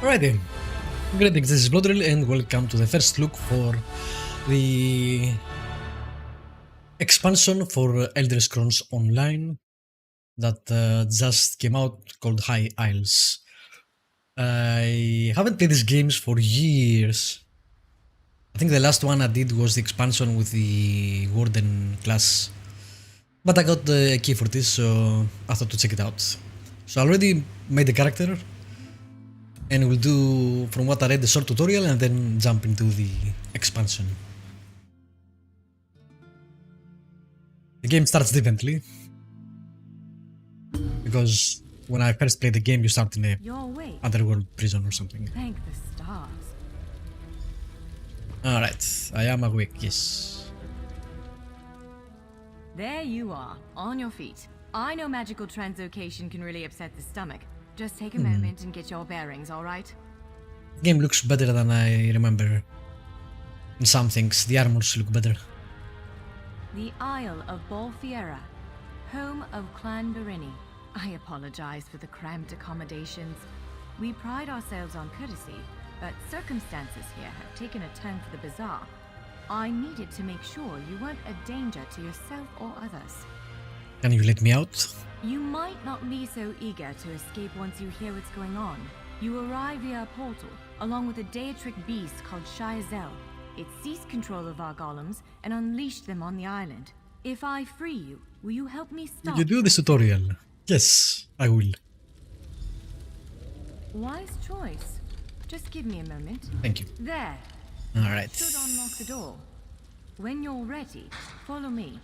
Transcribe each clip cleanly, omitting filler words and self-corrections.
Alrighty, greetings, this is Bloodrill and welcome to the first look for the expansion for Elder Scrolls Online that just came out called High Isles. I haven't played these games for years. I think the last one I did was the expansion with the Warden class, but I got a key for this, so I thought to check it out. So I already made a character, and we'll do, from what I read, the short tutorial and then jump into the expansion. The game starts differently, because when I first played the game, you start in a underworld prison or something. Thank the stars. Alright, I am awake, yes. There you are, on your feet. I know magical translocation can really upset the stomach. Just take a moment and get your bearings, alright? The game looks better than I remember. In some things, the armors look better. The Isle of Bolfiera, home of Clan Berini. I apologize for the cramped accommodations. We pride ourselves on courtesy, but circumstances here have taken a turn for the bizarre. I needed to make sure you weren't a danger to yourself or others. Can you let me out? You might not be so eager to escape once you hear what's going on. You arrive via a portal, along with a Daedric beast called Shayazel. It seized control of our golems and unleashed them on the island. If I free you, will you help me stop? Will you do this tutorial? Yes, I will. Wise choice. Just give me a moment. Thank you. There. Alright. Should unlock the door. When you're ready, follow me.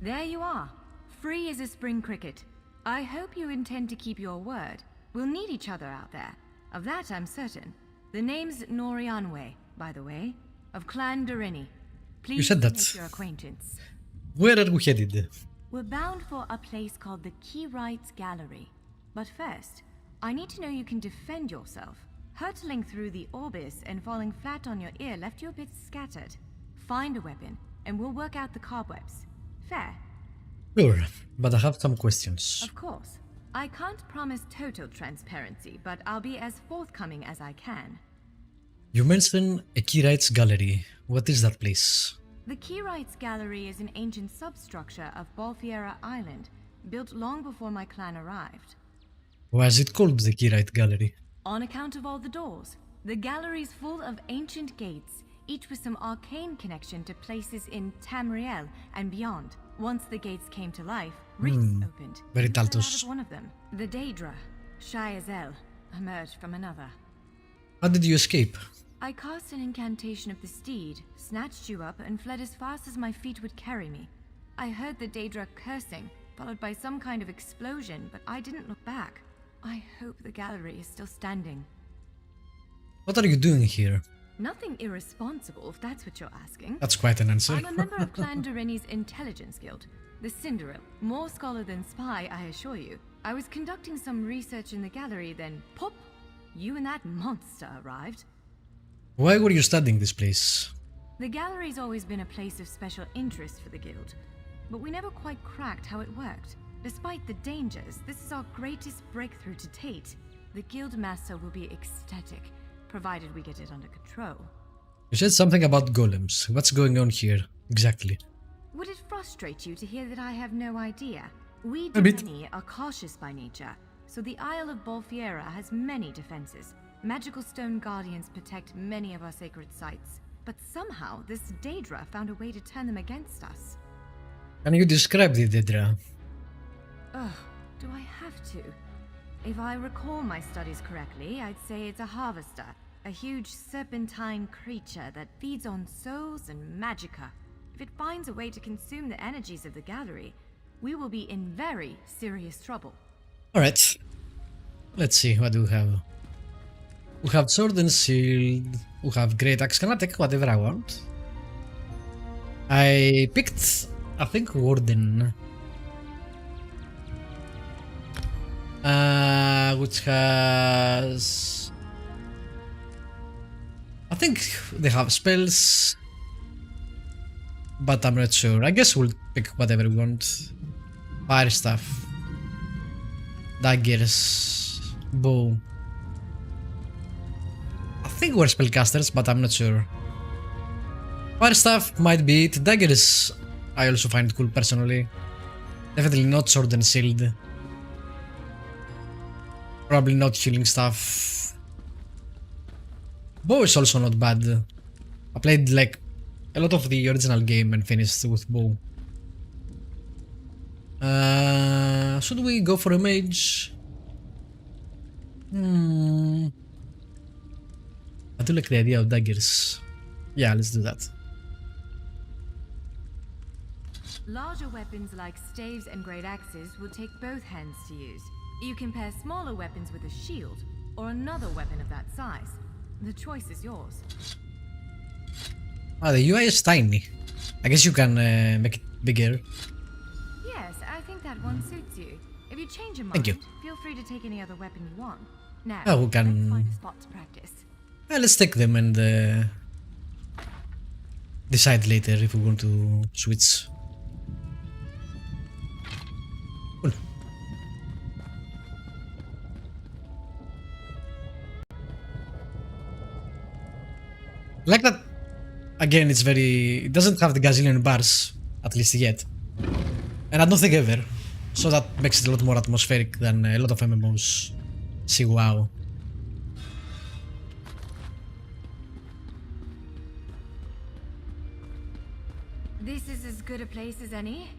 There you are, free as a spring cricket. I hope you intend to keep your word. We'll need each other out there. Of that I'm certain. The name's Norianwe, by the way, of Clan Berini. Please You said that. make your acquaintance. Where are we headed? We're bound for a place called the Keyrights Gallery. But first, I need to know you can defend yourself. Hurtling through the Orbis and falling flat on your ear left you a bit scattered. Find a weapon, and we'll work out the cobwebs. Fair? Sure, but I have some questions. Of course. I can't promise total transparency, but I'll be as forthcoming as I can. You mentioned a Keyrights Gallery. What is that place? The Keyrights Gallery is an ancient substructure of Bolfiera Island, built long before my clan arrived. Why is it called the Keyright Gallery? On account of all the doors. The gallery's full of ancient gates, each with some arcane connection to places in Tamriel and beyond. Once the gates came to life, rifts opened. Very You fell out Taltos. of one of them. The Daedra, Shayazel, emerged from another. How did you escape? I cast an incantation of the steed, snatched you up, and fled as fast as my feet would carry me. I heard the Daedra cursing, followed by some kind of explosion, but I didn't look back. I hope the gallery is still standing. What are you doing here? Nothing irresponsible, if that's what you're asking. That's quite an answer. I'm a member of Clan Berini's intelligence guild, the Cinderil. More scholar than spy, I assure you. I was conducting some research in the gallery, then pop! You and that monster arrived. Why were you studying this place? The gallery's always been a place of special interest for the guild, but we never quite cracked how it worked. Despite the dangers, this is our greatest breakthrough to date. The guild master will be ecstatic, provided we get it under control. You said something about golems. What's going on here, exactly? Would it frustrate you to hear that I have no idea? We A bit. Berini are cautious by nature, so the Isle of Bolfiera has many defenses. Magical stone guardians protect many of our sacred sites, but somehow this Daedra found a way to turn them against us. Can you describe the Daedra? Ugh, do I have to? If I recall my studies correctly, I'd say it's a harvester, a huge serpentine creature that feeds on souls and magicka. If it finds a way to consume the energies of the gallery, we will be in very serious trouble. Alright. Let's see, what do we have? We have sword and shield. We have great axe. Can I take whatever I want? I picked, I think, Warden. Which has... I think they have spells. but I'm not sure. I guess we'll pick whatever we want. Fire stuff, daggers, bow. I think we're spellcasters, but I'm not sure. Fire stuff might be it. Daggers I also find cool personally. Definitely not sword and shield. Probably not healing stuff. Bow is also not bad. I played like a lot of the original game and finished with bow. Should we go for a mage? I do like the idea of daggers. Yeah, let's do that. Larger weapons like staves and great axes will take both hands to use. You can pair smaller weapons with a shield, or another weapon of that size. The choice is yours. Ah, the UI is tiny. I guess you can make it bigger. Yes, I think that one suits you. If you change your mind, Thank you. feel free to take any other weapon you want. Now, Oh, we can- let's find a spot to practice. Let's take them and decide later if we want to switch. Cool. Like that. Again, it's very. It doesn't have the gazillion bars, at least yet. And I don't think ever. So that makes it a lot more atmospheric than a lot of MMOs. See, wow. This is as good a place as any.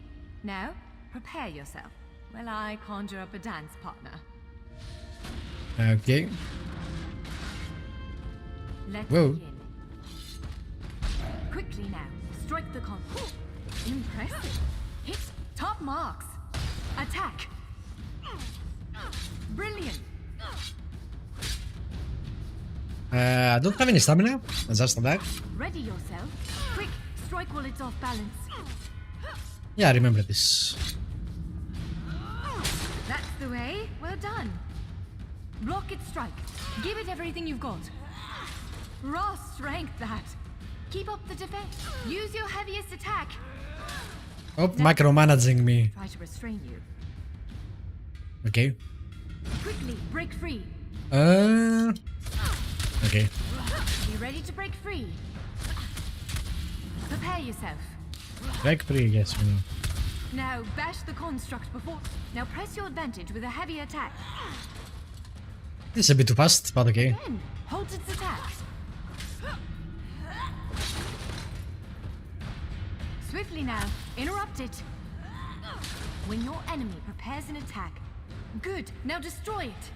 Now, prepare yourself while I conjure up a dance partner. Okay. Let's Whoa. begin. Quickly now, strike the con. Impressive. Hit top marks. Attack. Brilliant. I don't have any stamina. I just attack. Ready yourself. Quick, strike while it's off balance. Yeah, I remember this. That's the way. Well done. Block its strike. Give it everything you've got. Raw strength, that. Keep up the defense. Use your heaviest attack. Oh, micromanaging me. Try to restrain you. Okay. Quickly, break free. Okay. Be ready to break free. Prepare yourself. Break free, yes, we know. Now bash the construct before. Now press your advantage with a heavy attack. This is a bit too fast, but okay. Then hold its attack. Swiftly now, interrupt it. When your enemy prepares an attack. Good, now destroy it.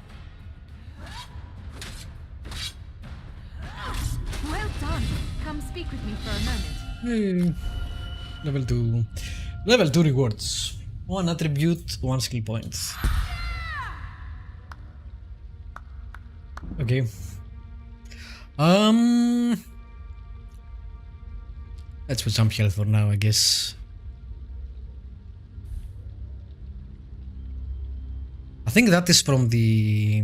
Well done. Come speak with me for a moment. Level 2. Level 2 rewards. 1 attribute, 1 skill point. Okay. Let's put some health for now, I guess. I think that is from the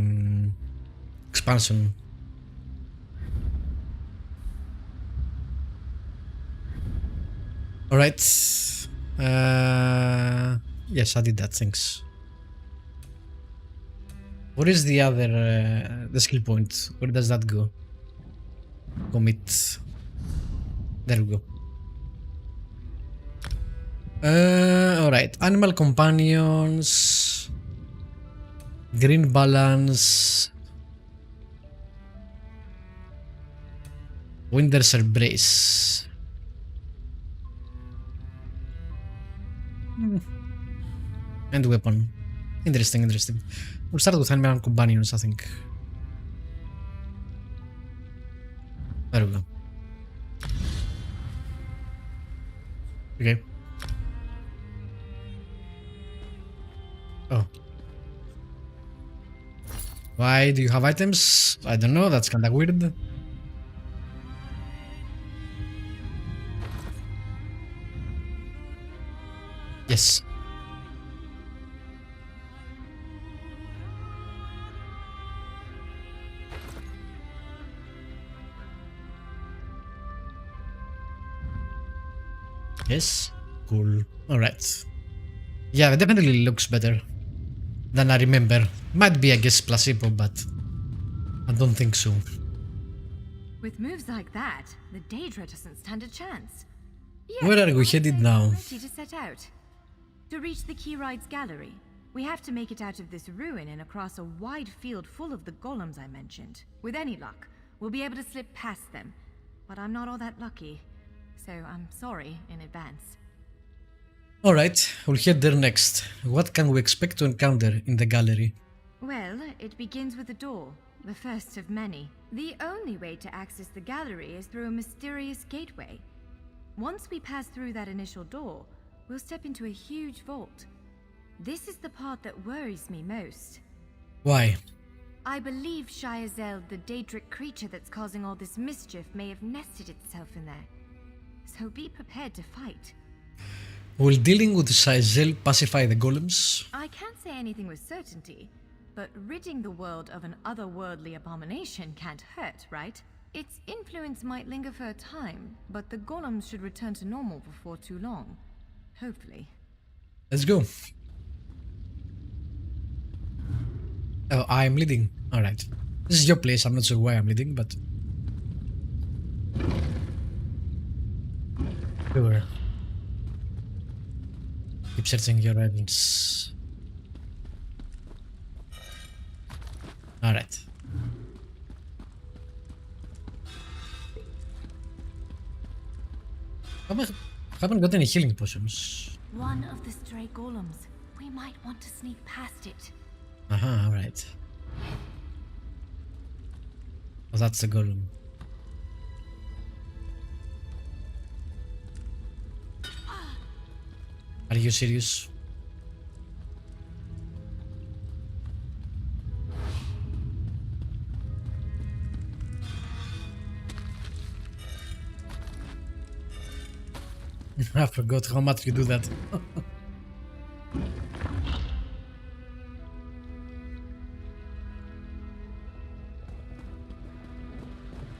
expansion. Alright. Yes, I did that, thanks. What is the other, the skill point? Where does that go? Commit. There we go. Alright, animal companions. Green balance. Winter's embrace. And weapon. Interesting, interesting. We'll start with animal companions, I think. There we go. Okay. Oh. Why do you have items? I don't know, that's kinda weird. Yes. Yes. Cool. Alright. Yeah, it definitely looks better than I remember. Might be, I guess, placebo, but I don't think so. With moves like that, the Daedra doesn't stand a chance. Yes, Where are we I'd headed say now? we're ready to set out. To reach the Keyride's gallery, we have to make it out of this ruin and across a wide field full of the golems I mentioned. With any luck, we'll be able to slip past them. But I'm not all that lucky, so I'm sorry in advance. Alright, we'll head there next. What can we expect to encounter in the gallery? Well, it begins with a door, the first of many. The only way to access the gallery is through a mysterious gateway. Once we pass through that initial door, we'll step into a huge vault. This is the part that worries me most. Why? I believe Shiazel, the Daedric creature that's causing all this mischief, may have nested itself in there. So be prepared to fight. Will dealing with Shiazel pacify the golems? I can't say anything with certainty, but ridding the world of an otherworldly abomination can't hurt, right? Its influence might linger for a time, but the golems should return to normal before too long. Hopefully. Let's go. Oh, I'm leading. Alright. This is your place, I'm not sure why I'm leading, but... Sure. Keep searching your items. Alright. Haven't got any healing potions. One of the stray golems. We might want to sneak past it. Alright. Oh, that's the golem. Are you serious? I forgot how much you do that.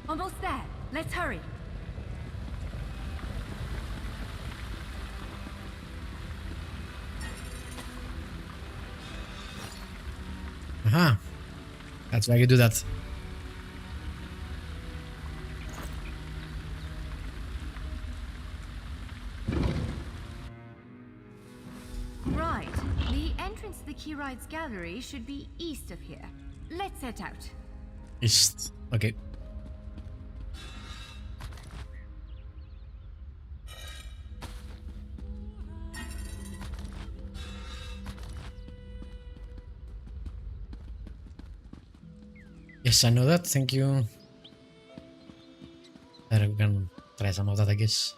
Almost there. Let's hurry. That's why you do that. Right. The entrance to the Keyride's gallery should be east of here. Let's set out. East. Okay. Yes, I know that. Thank you. There we can try some of that, I guess.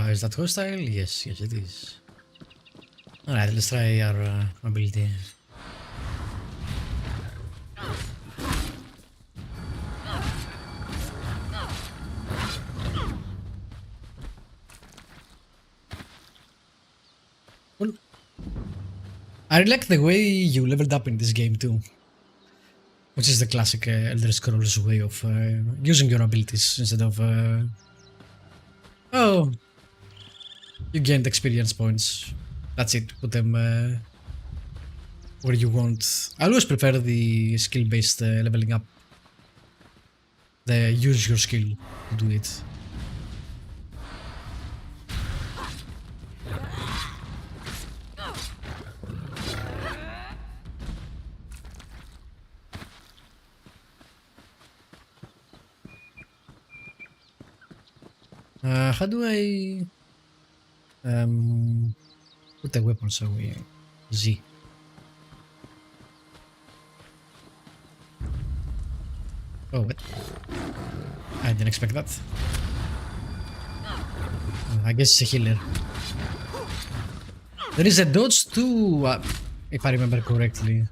Is that hostile? Yes, yes it is. Alright, let's try our ability. Cool. I really like the way you leveled up in this game too. Which is the classic Elder Scrolls way of using your abilities instead of... oh, you gained experience points. That's it. Put them where you want. I always prefer the skill-based leveling up. The use your skill to do it. How do I put the weapons away? Z. Oh, what? I didn't expect that. I guess it's a healer. There is a dodge too, if I remember correctly.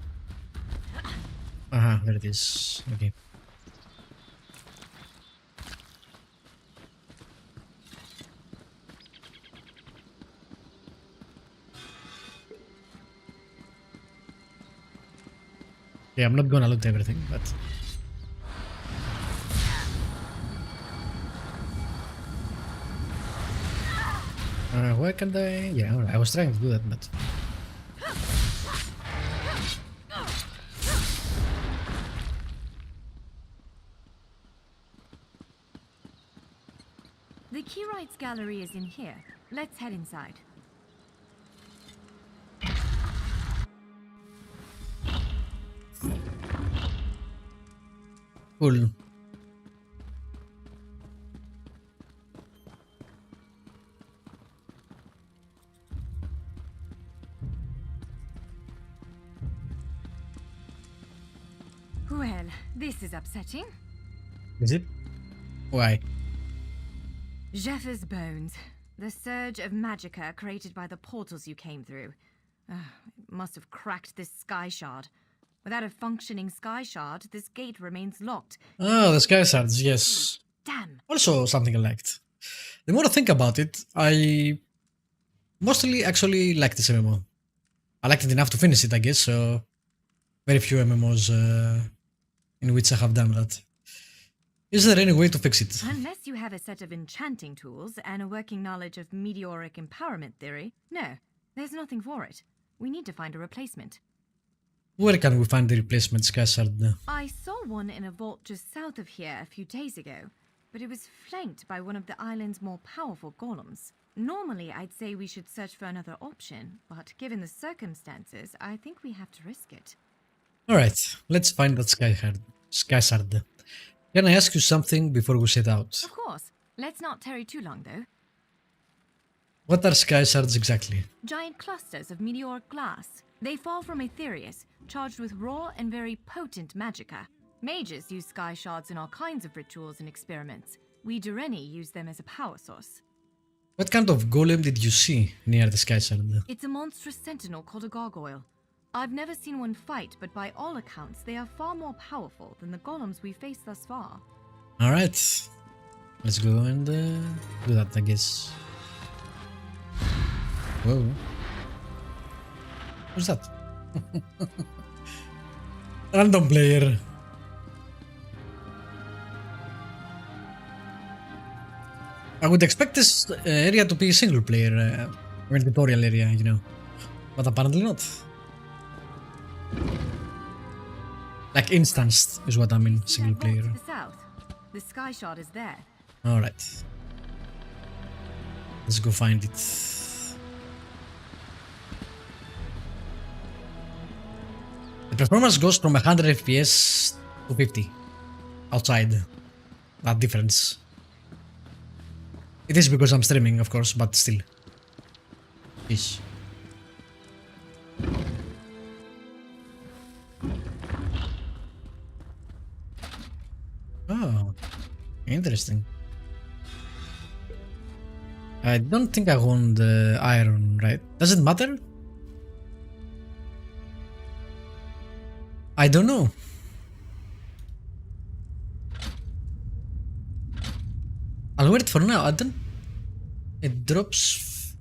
There it is. Okay. Yeah, I'm not gonna loot everything, but... where can I... Yeah, alright, I was trying to do that, but... The Keyrites gallery is in here. Let's head inside. Cool. Well, this is upsetting. Is it? Why? Jeffer's bones. The surge of magicka created by the portals you came through. It must have cracked this sky shard. Without a functioning sky shard, this gate remains locked. Oh, the sky shards, yes. Damn. Also something I liked. The more I think about it, I mostly actually like this MMO. I liked it enough to finish it, I guess, so very few MMOs in which I have done that. Is there any way to fix it? Unless you have a set of enchanting tools and a working knowledge of meteoric empowerment theory, no, there's nothing for it. We need to find a replacement. Where can we find the replacement sky shard? I saw one in a vault just south of here a few days ago, but it was flanked by one of the island's more powerful golems. Normally, I'd say we should search for another option, but given the circumstances, I think we have to risk it. Alright, let's find that sky shard. Can I ask you something before we set out? Of course. Let's not tarry too long, though. What are sky shards exactly? Giant clusters of meteoric glass. They fall from Aetherius, charged with raw and very potent magicka. Mages use sky shards in all kinds of rituals and experiments. We Dureni use them as a power source. What kind of golem did you see near the sky shard? It's a monstrous sentinel called a gargoyle. I've never seen one fight, but by all accounts, they are far more powerful than the golems we've faced thus far. Alright, let's go and do that, I guess. Whoa. Who's that? Random player. I would expect this area to be single player, tutorial area, you know, but apparently not. Like instanced is what I mean, single player. To the south. The sky shard is there. Alright. Let's go find it. The performance goes from 100 FPS to 50 outside. That difference. It is because I'm streaming, of course, but still. Ish. Oh, interesting. I don't think I want the iron, right? Does it matter? I don't know. I'll wear it for now. I don't... It drops...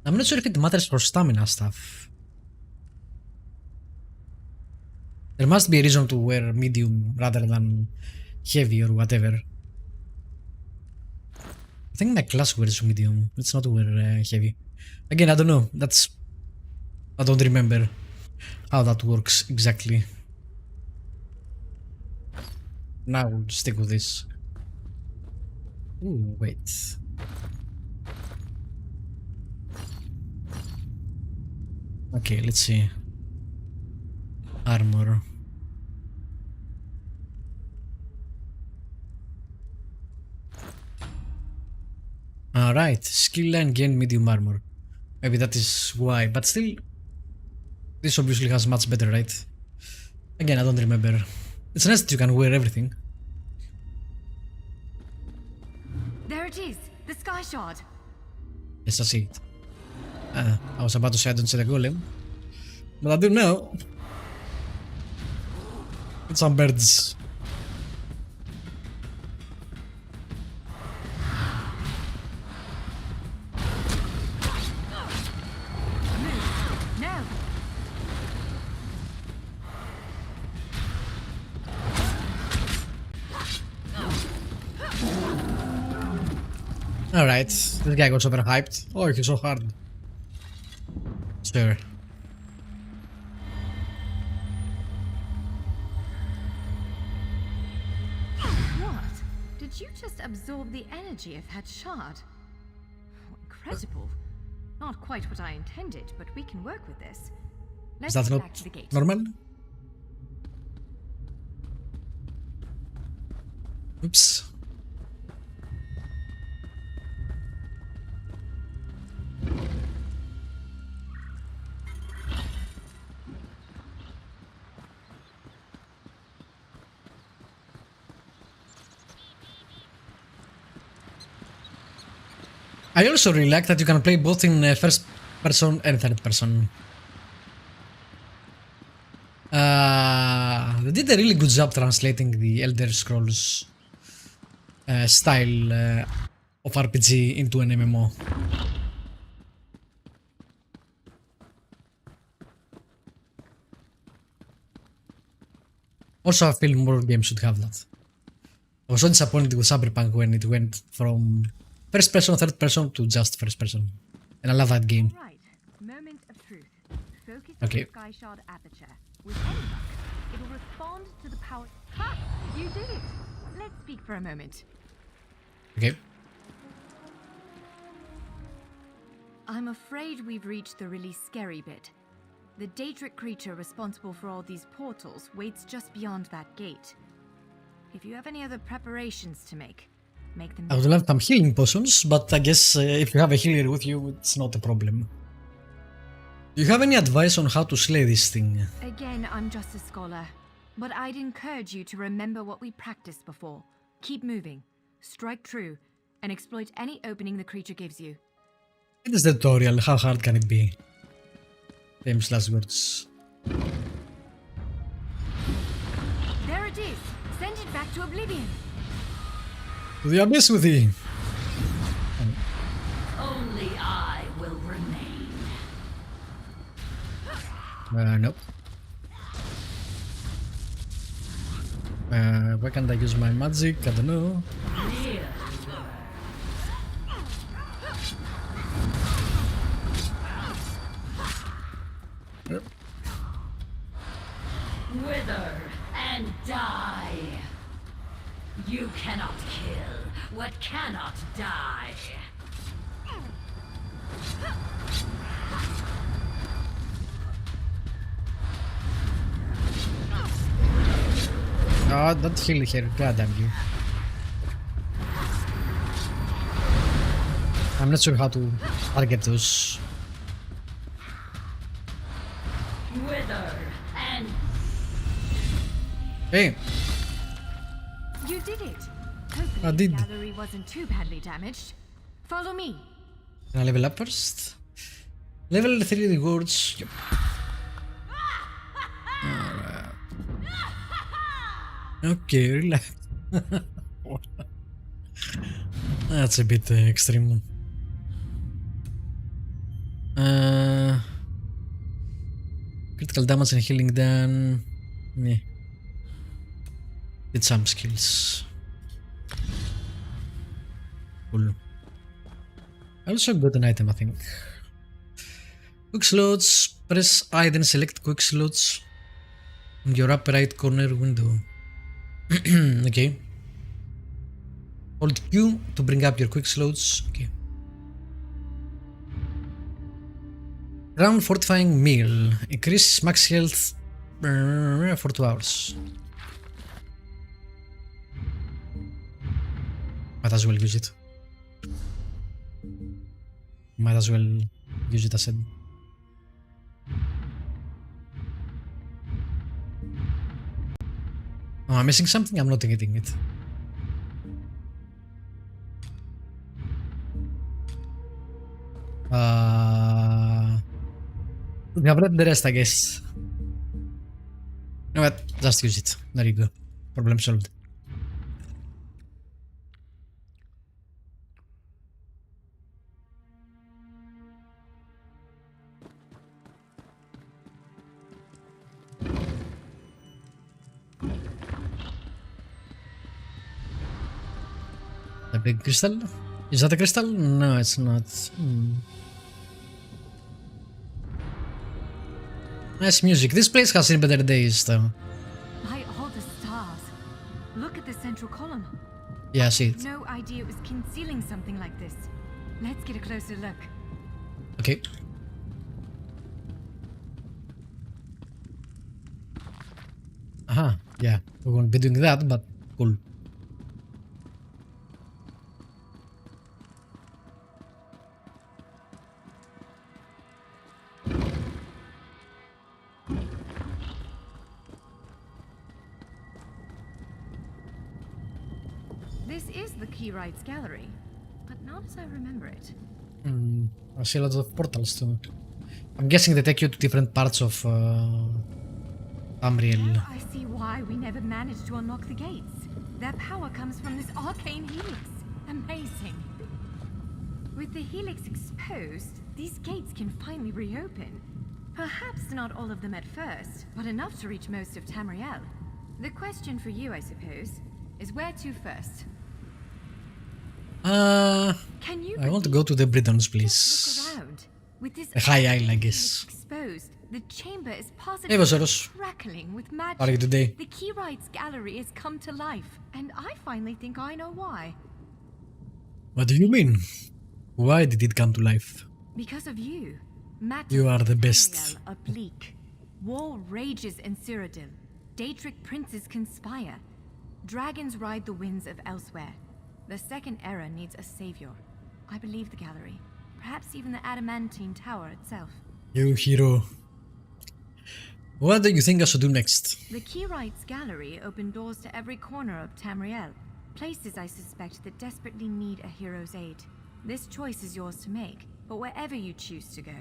I'm not sure if it matters for stamina stuff. There must be a reason to wear medium rather than heavy or whatever. I think my class wears medium. Let's not wear heavy. Again, I don't know. I don't remember how that works exactly. Now we'll stick with this. Ooh, wait. Okay, let's see. Armor. Alright, skill line gain medium armor. Maybe that is why, but still, this obviously has much better, right? Again, I don't remember. It's nice that you can wear everything. There it is, the sky shard. Yes, I see it. I was about to say I don't see the golem, but I do know. It's some birds. No. Alright, this guy got overhyped. Oh, he's so hard. Sure. What? Did you just absorb the energy of that shard? Oh, incredible. Not quite what I intended, but we can work with this. Is Let's that get not back to the gate. normal? Oops. I also really like that you can play both in first person and third person. They did a really good job translating the Elder Scrolls style of RPG into an MMO. Also, I feel more games should have that. I was so disappointed with Cyberpunk when it went from first person, third person to just first person. And I love that game. Right. Moment of truth. Focus Okay. on the sky shard aperture. With any luck, it'll respond to the power. Ha! You did it! Let's speak for a moment. Okay. I'm afraid we've reached the really scary bit. The Daedric creature responsible for all these portals waits just beyond that gate. If you have any other preparations to make them. I would love some healing potions, but I guess if you have a healer with you, it's not a problem. Do you have any advice on how to slay this thing? Again, I'm just a scholar, but I'd encourage you to remember what we practiced before. Keep moving, strike true, and exploit any opening the creature gives you. It is the tutorial, how hard can it be? Famous last words. There it is! Send it back to oblivion! To the abyss with thee! Only I will remain. Nope. Why can't I use my magic? I don't know. Wither and die. You cannot kill what cannot die. Oh, don't heal here, god damn you. I'm not sure how to target those. Wither and Hey, You did it! Hopefully I did. the gallery wasn't too badly damaged. Follow me. can I level up first? Level 3 rewards. Yep. Okay, relax. That's a bit extreme. Critical damage and healing done. Meh. Did some skills. Cool. I also got an item, I think. Quick slots. Press I, then select quick slots in your upper right corner window. Okay. Hold Q to bring up your quick slots. Okay. Ground fortifying meal. Increase max health for 2 hours. Might as well use it. Might as well use it, I said. Oh, I'm missing something? I'm not getting it. We have read the rest, I guess. You know what? Just use it. There you go. Problem solved. The big crystal? Is that a crystal? No, it's not. Nice music. This place has seen better days, though. By all the stars. Look at the central column. Yeah, I see it. No idea it was concealing something like this. Let's get a closer look. Okay. Aha, yeah. We won't be doing that, but cool. This is the Keyrights Gallery, but not as I remember it. I see a lot of portals too. I'm guessing they take you to different parts of Tamriel. Now I see why we never managed to unlock the gates. Their power comes from this arcane helix. Amazing. With the helix exposed, these gates can finally reopen. Perhaps not all of them at first, but enough to reach most of Tamriel. The question for you, I suppose, is where to first? Can you I want to go to the Bretons, please. look around? With this The High Isle, I helix guess. exposed, the chamber is Hey, positively Vosaros. crackling with magic. How are you today? The Keyrights Gallery has come to life, and I finally think I know why. What do you mean? Why did it come to life? Because of you. Matters You are in the best. Tamriel are bleak. War rages in Cyrodiil. Daedric princes conspire. Dragons ride the winds of elsewhere. The Second Era needs a savior. I believe the gallery. Perhaps even the adamantine tower itself. You hero. What do you think I should do next? The Keyrights Gallery opened doors to every corner of Tamriel. Places I suspect that desperately need a hero's aid. This choice is yours to make, but wherever you choose to go.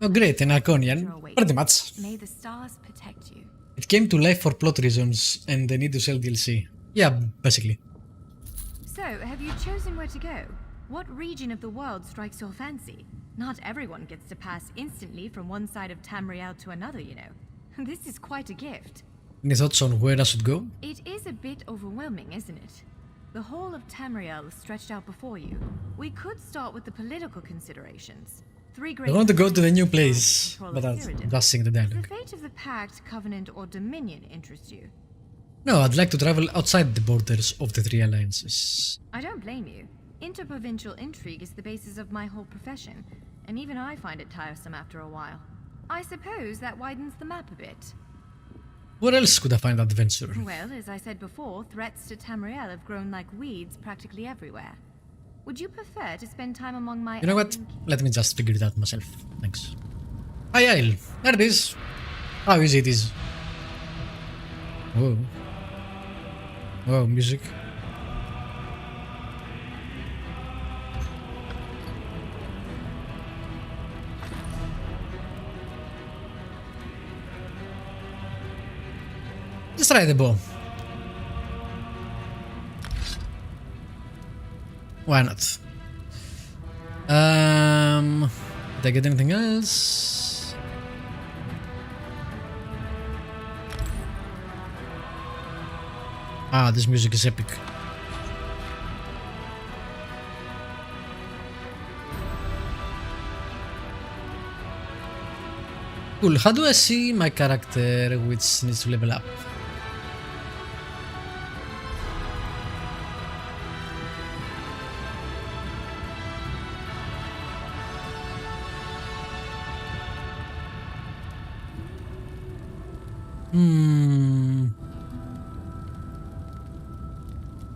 Oh great, an Iconian. Pretty much. May the stars protect you. It came to life for plot reasons and they need to sell DLC. Yeah, basically. So, have you chosen where to go? What region of the world strikes your fancy? Not everyone gets to pass instantly from one side of Tamriel to another, you know. This is quite a gift. Any thoughts on where I should go? It is a bit overwhelming, isn't it? The whole of Tamriel is stretched out before you. We could start with the political considerations. Three great I want to go to the new countries place, control but of I'll Cyrodiil. just sing the Does the dialogue. fate of the Pact, Covenant, or Dominion interest you? No, I'd like to travel outside the borders of the three alliances. I don't blame you. Interprovincial intrigue is the basis of my whole profession, and even I find it tiresome after a while. I suppose that widens the map a bit. Where else could I find adventure? Well, as I said before, threats to Tamriel have grown like weeds practically everywhere. Would you prefer to spend time among my... You know what? Let me just figure it out myself. Thanks. High Isle. There it is. How easy it is. Whoa. Whoa, music. Let's try the bow. Why not? Did I get anything else? Ah, this music is epic. Cool. How do I see my character which needs to level up?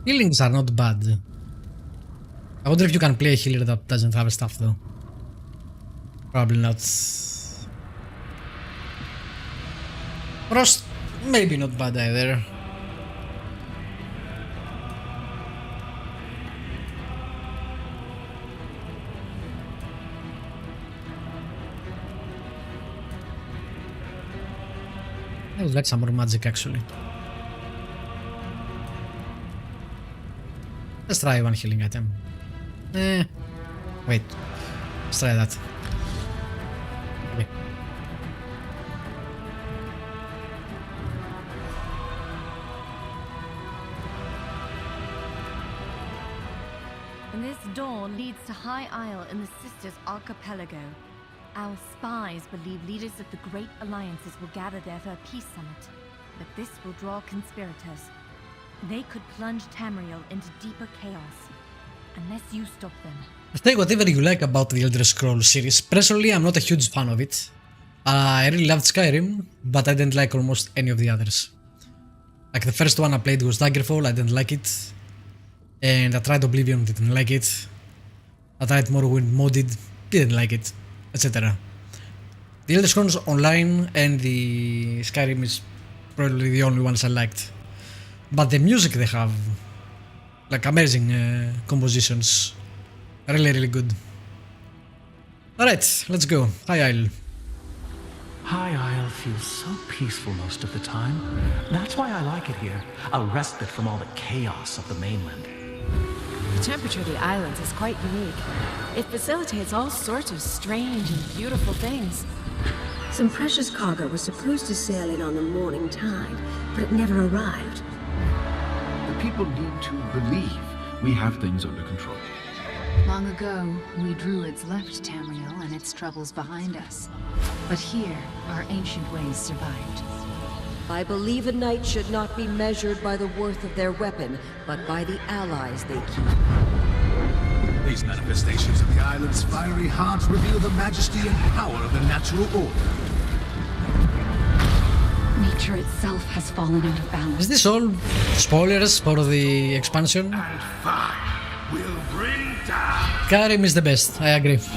Healings are not bad. I wonder if you can play a healer that doesn't have stuff though. Probably not. Frost, maybe not bad either. I would like some more magic actually. Let's try one healing item. Wait. Let's try that. Okay. This door leads to High Isle in the Sisters Archipelago. Our spies believe leaders of the Great Alliances will gather there for a peace summit, but this will draw conspirators. They could plunge Tamriel into deeper chaos, unless you stop them. Say whatever you like about the Elder Scrolls series. Personally, I'm not a huge fan of it. I really loved Skyrim, but I didn't like almost any of the others. Like the first one I played was Daggerfall, I didn't like it. And I tried Oblivion, didn't like it. I tried Morrowind modded, didn't like it, etc. The Elder Scrolls Online and the Skyrim is probably the only ones I liked. But the music they have, like amazing compositions, really good. Alright, let's go. High Isle. High Isle feels so peaceful most of the time. That's why I like it here. A respite from all the chaos of the mainland. The temperature of the islands is quite unique. It facilitates all sorts of strange and beautiful things. Some precious cargo was supposed to sail in on the morning tide, but it never arrived. The people need to believe we have things under control. Long ago, we druids left Tamriel and its troubles behind us. But here, our ancient ways survived. I believe a knight should not be measured by the worth of their weapon, but by the allies they keep. These manifestations of the island's fiery heart reveal the majesty and power of the natural order. Nature itself has fallen out of balance. Is this all spoilers for the expansion? And fire will bring down. Skyrim is the best, I agree. It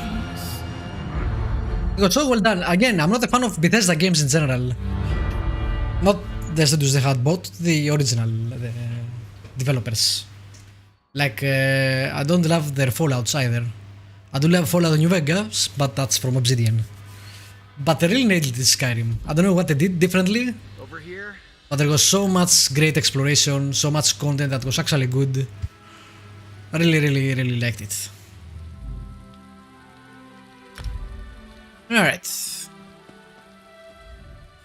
got so well done. Again, I'm not a fan of Bethesda games in general. Not the studios they had, but the original developers. Like, I don't love their Fallouts either. I do love Fallout New Vegas, but that's from Obsidian. But they really nailed it in Skyrim. I don't know what they did differently. Over here. But there was so much great exploration, so much content that was actually good. I really liked it. Alright.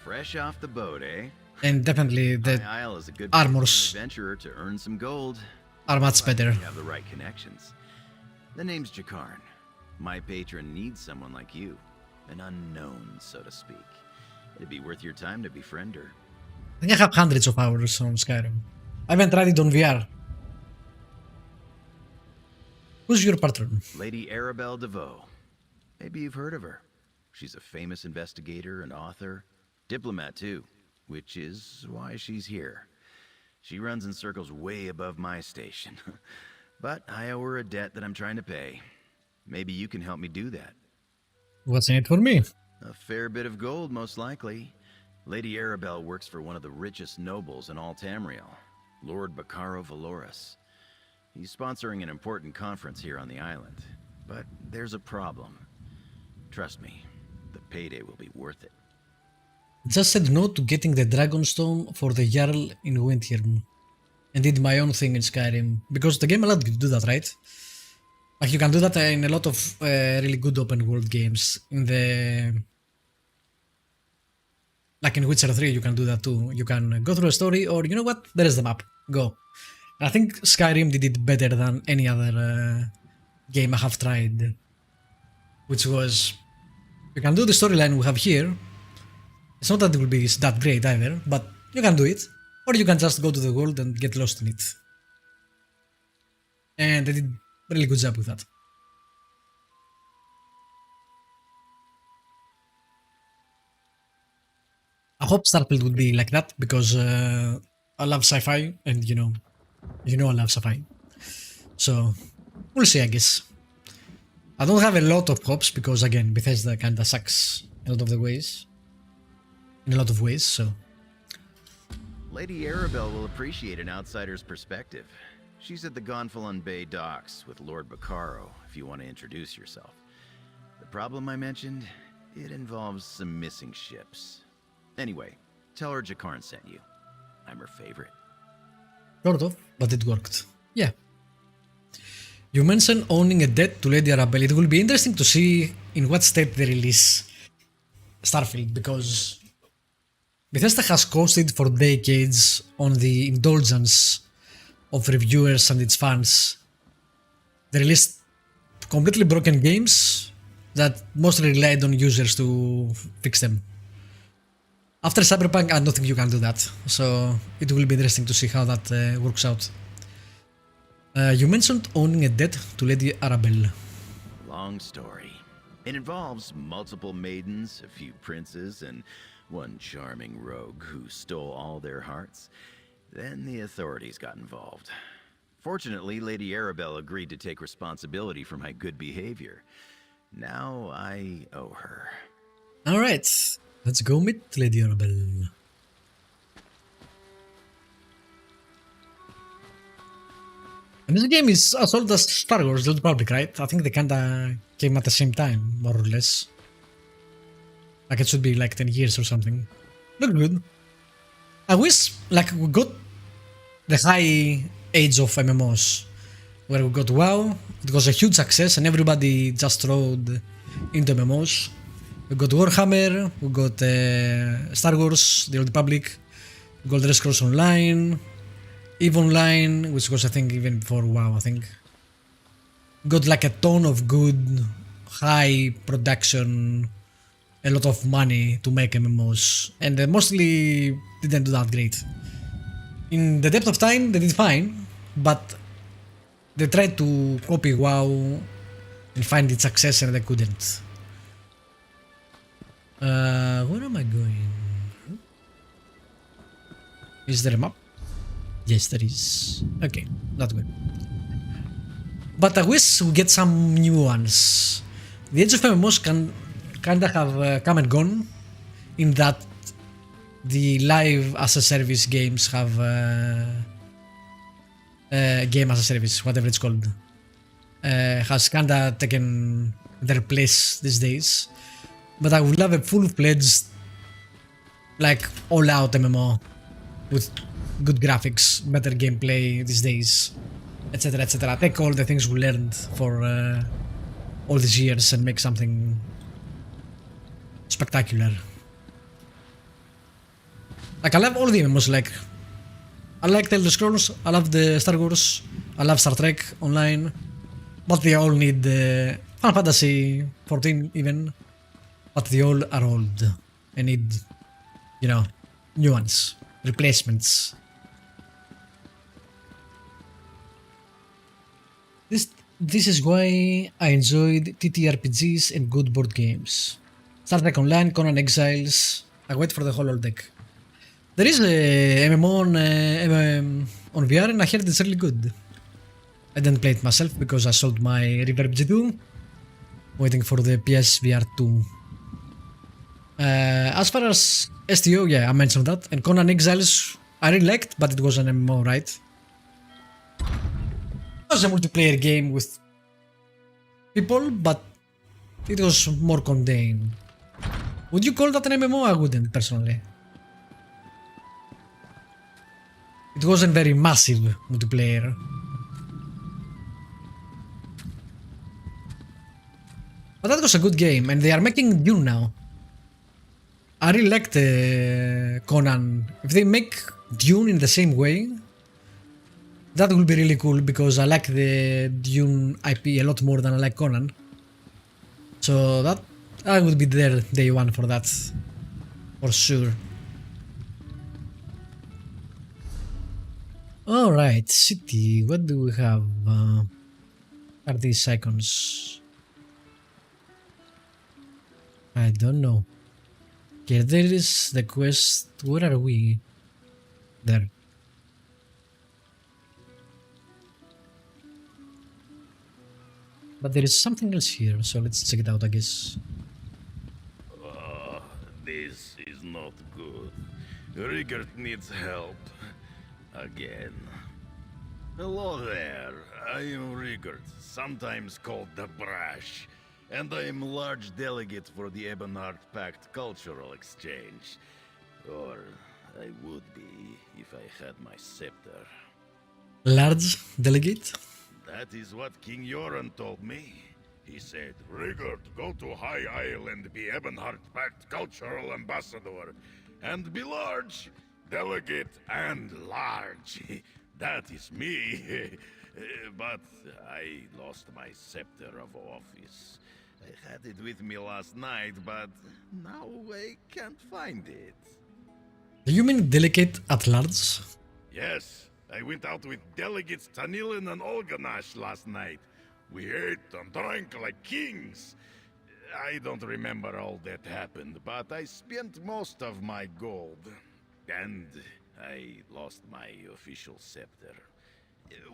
Fresh off the boat, eh? And definitely the High Isle is a good armors place for an adventurer to earn some gold. are much better. You have the right connections. The name's Jakarn. My patron needs someone like you. An unknown, so to speak. It'd be worth your time to befriend her. I think I have hundreds of hours on Skyrim. I haven't tried it on VR. Who's your patron? Lady Arabelle DeVoe. Maybe you've heard of her. She's a famous investigator and author. Diplomat, too. Which is why she's here. She runs in circles way above my station. But I owe her a debt that I'm trying to pay. Maybe you can help me do that. What's in it for me? A fair bit of gold, most likely. Lady Arabelle works for one of the richest nobles in all Tamriel, Lord Bacaro Valoris. He's sponsoring an important conference here on the island. But there's a problem. Trust me, the payday will be worth it. Just said no to getting the Dragonstone for the Jarl in Windhirn and did my own thing in Skyrim, because the game allowed you to do that, right? Like you can do that in a lot of really good open world games. In the like in Witcher 3 you can do that too. You can go through a story, or you know what, there is the map, go. And I think Skyrim did it better than any other game I have tried, which was, you can do the storyline we have here. It's not that it will be that great either, but you can do it. Or you can just go to the world and get lost in it. And they did a really good job with that. I hope Starfield would be like that, because I love sci-fi, and you know I love sci-fi. So, we'll see, I guess. I don't have a lot of hopes, because again, Bethesda kinda sucks in a lot of the ways. In a lot of ways, so. Lady Arabelle will appreciate an outsider's perspective. She's at the Gonfalon Bay docks with Lord Bacaro, if you want to introduce yourself. The problem I mentioned, it involves some missing ships. Anyway, tell her Jakarn sent you. I'm her favorite. Sort of, but it worked. Yeah. You mentioned owning a debt to Lady Arabelle. It will be interesting to see in what state they release Starfield, because Bethesda has coasted for decades on the indulgence of reviewers and its fans. They released completely broken games that mostly relied on users to fix them. After Cyberpunk, I don't think you can do that, so it will be interesting to see how that works out. You mentioned owning a debt to Lady Arabelle. Long story. It involves multiple maidens, a few princes, and one charming rogue who stole all their hearts. Then the authorities got involved. Fortunately, Lady Arabelle agreed to take responsibility for my good behavior. Now I owe her. Alright, let's go meet Lady Arabelle. And this game is as old as Star Wars The Old Republic, right? I think they kinda came at the same time, more or less. Like it should be like 10 years or something. Look good. I wish like we got the high age of MMOs, where we got WoW, it was a huge success and everybody just rode into MMOs. We got Warhammer, we got Star Wars, The Old Republic, we got Elder Scrolls Online, EVE Online, which was I think even before WoW, I think. Got like a ton of good, high production, a lot of money to make MMOs, and they mostly didn't do that great. In the depth of time, they did fine, but they tried to copy WoW and find its success and they couldn't. Where am I going? Is there a map? Yes, there is. Okay, not good. But I wish we get some new ones. The age of MMOs can kinda have come and gone, in that the live as a service games have game as a service, whatever it's called, has kinda taken their place these days. But I would love a full-fledged, like all-out MMO with good graphics, better gameplay these days, etc., etc. Take all the things we learned for all these years and make something spectacular. Like I love all the MMOs, like I like the Elder Scrolls, I love the Star Wars, I love Star Trek Online, but they all need Final Fantasy 14 even, but they all are old and need, you know, new ones, replacements. This is why I enjoyed TTRPGs and good board games. Star Trek Online, Conan Exiles. I wait for the holodeck. There is a MMO on VR and I heard it's really good. I didn't play it myself because I sold my Reverb G2, waiting for the PSVR 2. As far as STO, yeah, I mentioned that. And Conan Exiles, I really liked, but it was an MMO, right? It was a multiplayer game with people, but it was more contained. Would you call that an MMO? I wouldn't, personally. It wasn't very massive multiplayer. But that was a good game, and they are making Dune now. I really liked Conan. If they make Dune in the same way, that will be really cool, because I like the Dune IP a lot more than I like Conan. So that I would be there day one for that, for sure. Alright, city, what do we have? Are these icons? I don't know. Okay, there is the quest. Where are we? There. But there is something else here, so let's check it out, I guess. This is not good. Rigert needs help. Again. Hello there. I am Rigert, sometimes called the Brash, and I am large delegate for the Ebonheart Pact Cultural Exchange. Or I would be if I had my scepter. Large delegate? That is what King Yoran told me. He said, Rigert, go to High Isle and be Ebonheart Pact Cultural Ambassador. And be large. Delegate and large. That is me. But I lost my scepter of office. I had it with me last night, but now I can't find it. Do you mean delegate at large? Yes, I went out with delegates Tanilin and Olganash last night. We ate and drank like kings. I don't remember all that happened, but I spent most of my gold. And I lost my official scepter.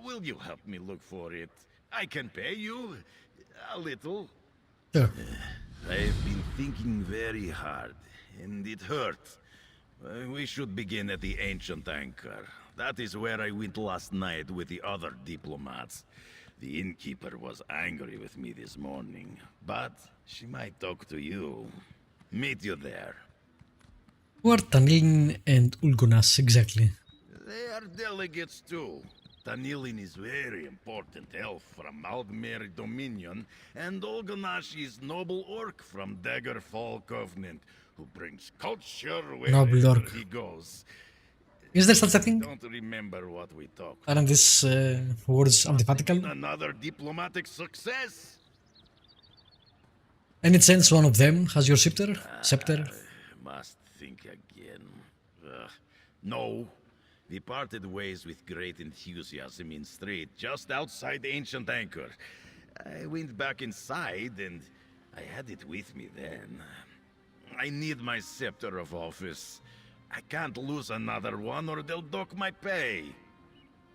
Will you help me look for it? I can pay you a little. Sure. I've been thinking very hard, and it hurts. We should begin at the ancient anchor. That is where I went last night with the other diplomats. The innkeeper was angry with me this morning, but she might talk to you. Meet you there. Who are Tanilin and Ulgunas exactly? They are delegates too. Tanilin is very important elf from Aldmere Dominion, and Olganash is noble orc from Daggerfall Covenant, who brings culture Noble wherever orc. he goes. Is there such a thing? Don't remember what we talked. Aren't these words antithetical? Another diplomatic success. Any chance one of them has your scepter? Scepter? Must think again. No. We parted ways with great enthusiasm in Strait, just outside the ancient anchor. I went back inside, and I had it with me then. I need my scepter of office. I can't lose another one, or they'll dock my pay.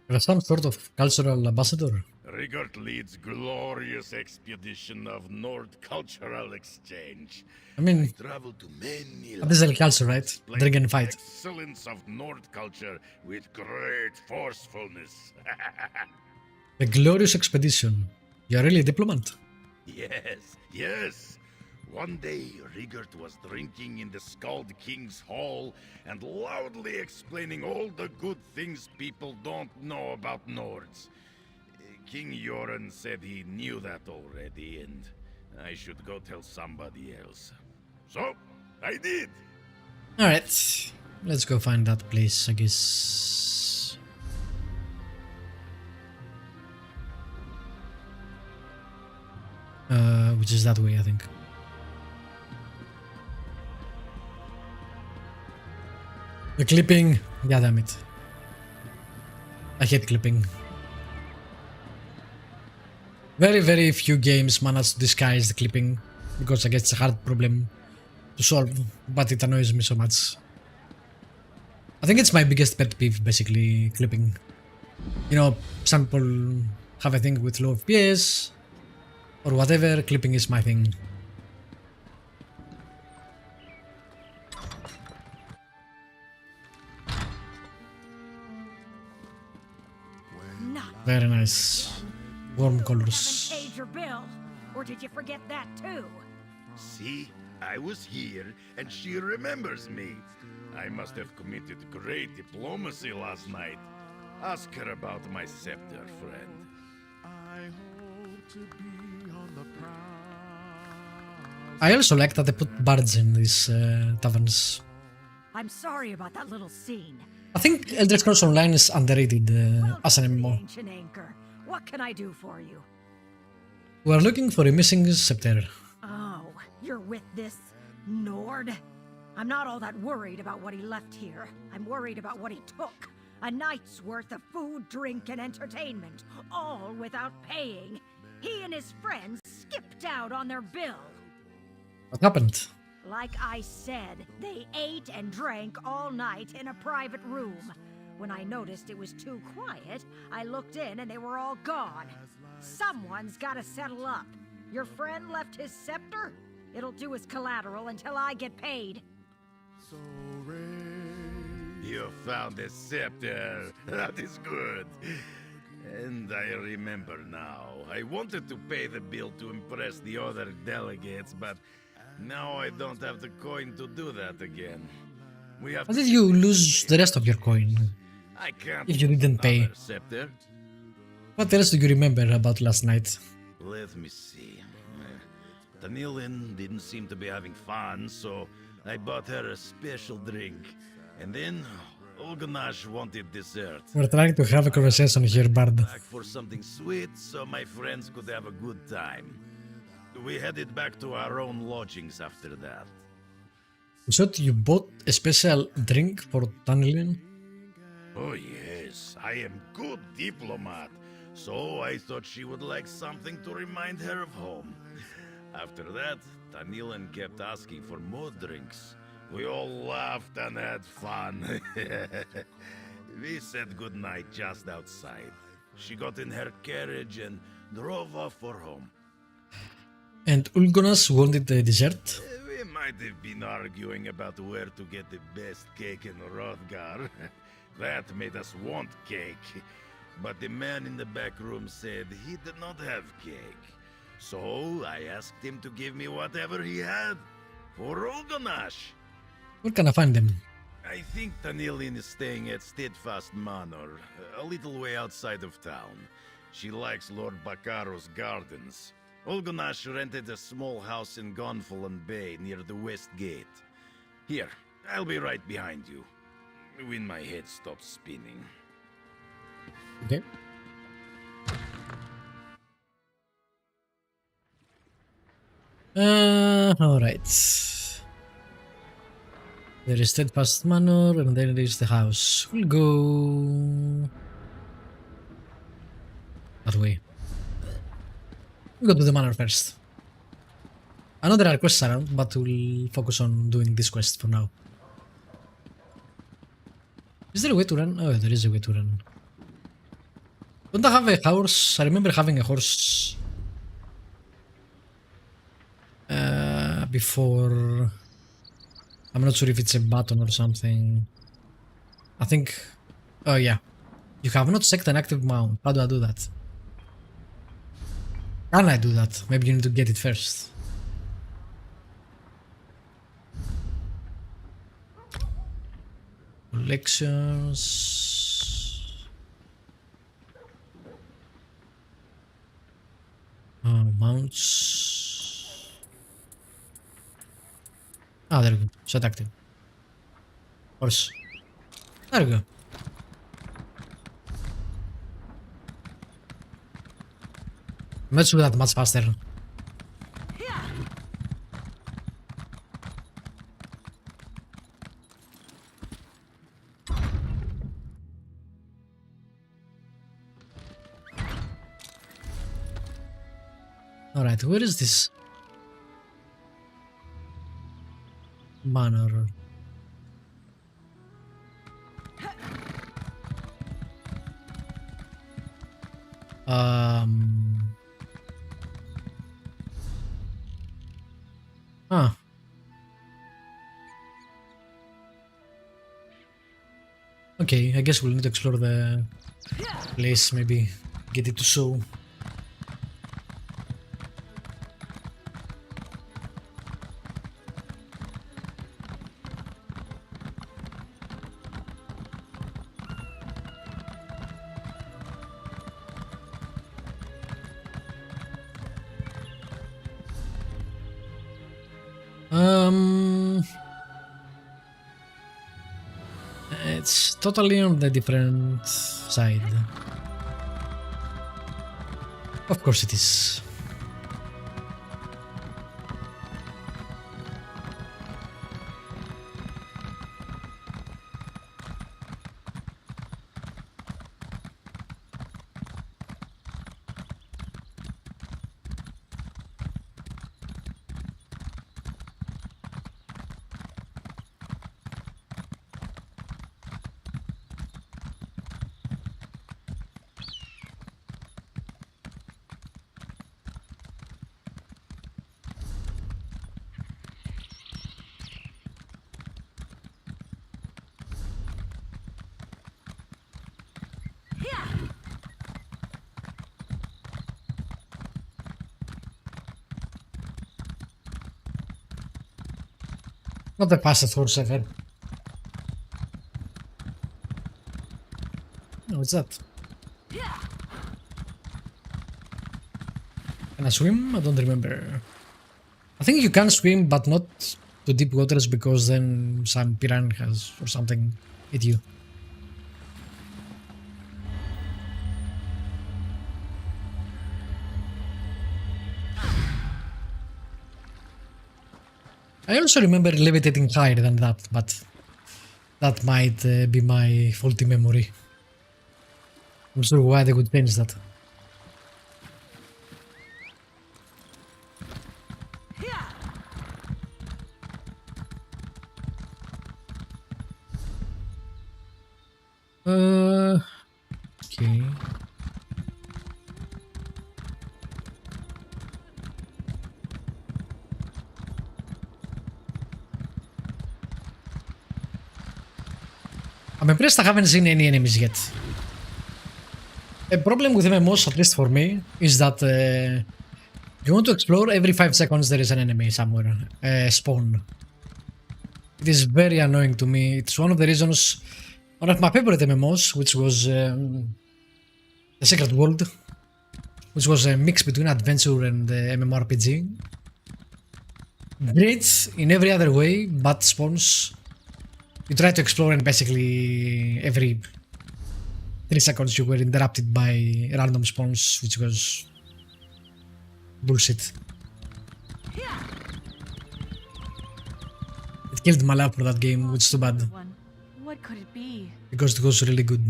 You're some sort of cultural ambassador. Rigert leads glorious expedition of Nord cultural exchange. I mean, Travel to many this is culture, right? Dragon fight. excellence of Nord culture with great forcefulness. A glorious expedition. You're really a diplomat. Yes, yes. One day, Rigert was drinking in the Skald King's Hall and loudly explaining all the good things people don't know about Nords. King Yoren said he knew that already, and I should go tell somebody else. So, I did. Alright, let's go find that place, I guess. Which is that way, I think. The clipping, god damn it. I hate clipping. Very few games manage to disguise the clipping, because I guess it's a hard problem to solve, but it annoys me so much. I think it's my biggest pet peeve, basically, clipping. You know, some people have a thing with low FPS, or whatever, clipping is my thing. Very nice. Warm colors. Haven't paid your bill, or did you forget that too? See, I was here, and she remembers me. I must have committed great diplomacy last night. Ask her about my scepter, friend. I also like that they put bards in these taverns. I'm sorry about that little scene. I think Elder Scrolls Online is underrated as an MMO. Ancient Anchor. What can I do for you? We are looking for a missing scepter. Oh, you're with this Nord? I'm not all that worried about what he left here. I'm worried about what he took. A night's worth of food, drink, and entertainment, all without paying. He and his friends skipped out on their bill. What happened? Like I said, they ate and drank all night in a private room. When I noticed it was too quiet, I looked in and they were all gone. Someone's gotta settle up. Your friend left his scepter? It'll do as collateral until I get paid. You found a scepter. That is good. And I remember now. I wanted to pay the bill to impress the other delegates, but now I don't have the coin to do that again. We have How did you lose the rest of your coin? I can't If you didn't pay. another scepter. What else do you remember about last night? Let me see. Tanilin didn't seem to be having fun, so I bought her a special drink. And then Olganash wanted dessert. We're trying to have a conversation here, Bard. Back for something sweet so my friends could have a good time. We headed back to our own lodgings after that. So you bought a special drink for Tamriel? Oh yes, I am good diplomat. So I thought she would like something to remind her of home. After that, Tamriel kept asking for more drinks. We all laughed and had fun. We said goodnight just outside. She got in her carriage and drove off for home. And Ulgonas wanted the dessert? We might have been arguing about where to get the best cake in Hrothgar. That made us want cake. But the man in the back room said he did not have cake. So I asked him to give me whatever he had for Olganash. Where can I find them? I think Tamriel is staying at Steadfast Manor, a little way outside of town. She likes Lord Bakaro's gardens. Olganash rented a small house in Gonfalon Bay near the west gate. Here, I'll be right behind you. When my head stops spinning. Okay. Alright. There is Steadfast Manor, and then there is the house. We'll go that way. We'll go to the manor first. I know there are quests around, but we'll focus on doing this quest for now. Is there a way to run? Oh, there is a way to run. Don't I have a horse? I remember having a horse before. I'm not sure if it's a button or something. I think... Oh yeah. You have not checked an active mount. How do I do that? Can I do that? Maybe you need to get it first. Collections... mounts... Ah, there we go. Set active. Horse. There we go. Let's do that much faster. Alright, where is this manor? Ah. Okay, I guess we'll need to explore the place, maybe get it to show. It's totally on the different side. Of course it is. Not the fastest horse ever. No, what's that? Can I swim? I don't remember. I think you can swim, but not to deep waters because then some piranhas or something hit you. I also remember levitating higher than that, but that might be my faulty memory. I'm sure why they would change that. Okay. I'm impressed I haven't seen any enemies yet. A problem with MMOs, at least for me, is that you want to explore, every 5 seconds there is an enemy somewhere, spawn. It is very annoying to me. It's one of the reasons, one of my favorite MMOs, which was The Secret World, which was a mix between adventure and MMORPG. Great in every other way, but spawns. You try to explore and basically every 3 seconds you were interrupted by random spawns, which was bullshit. It killed my love for that game, which is too bad. What could it be? Because it was really good.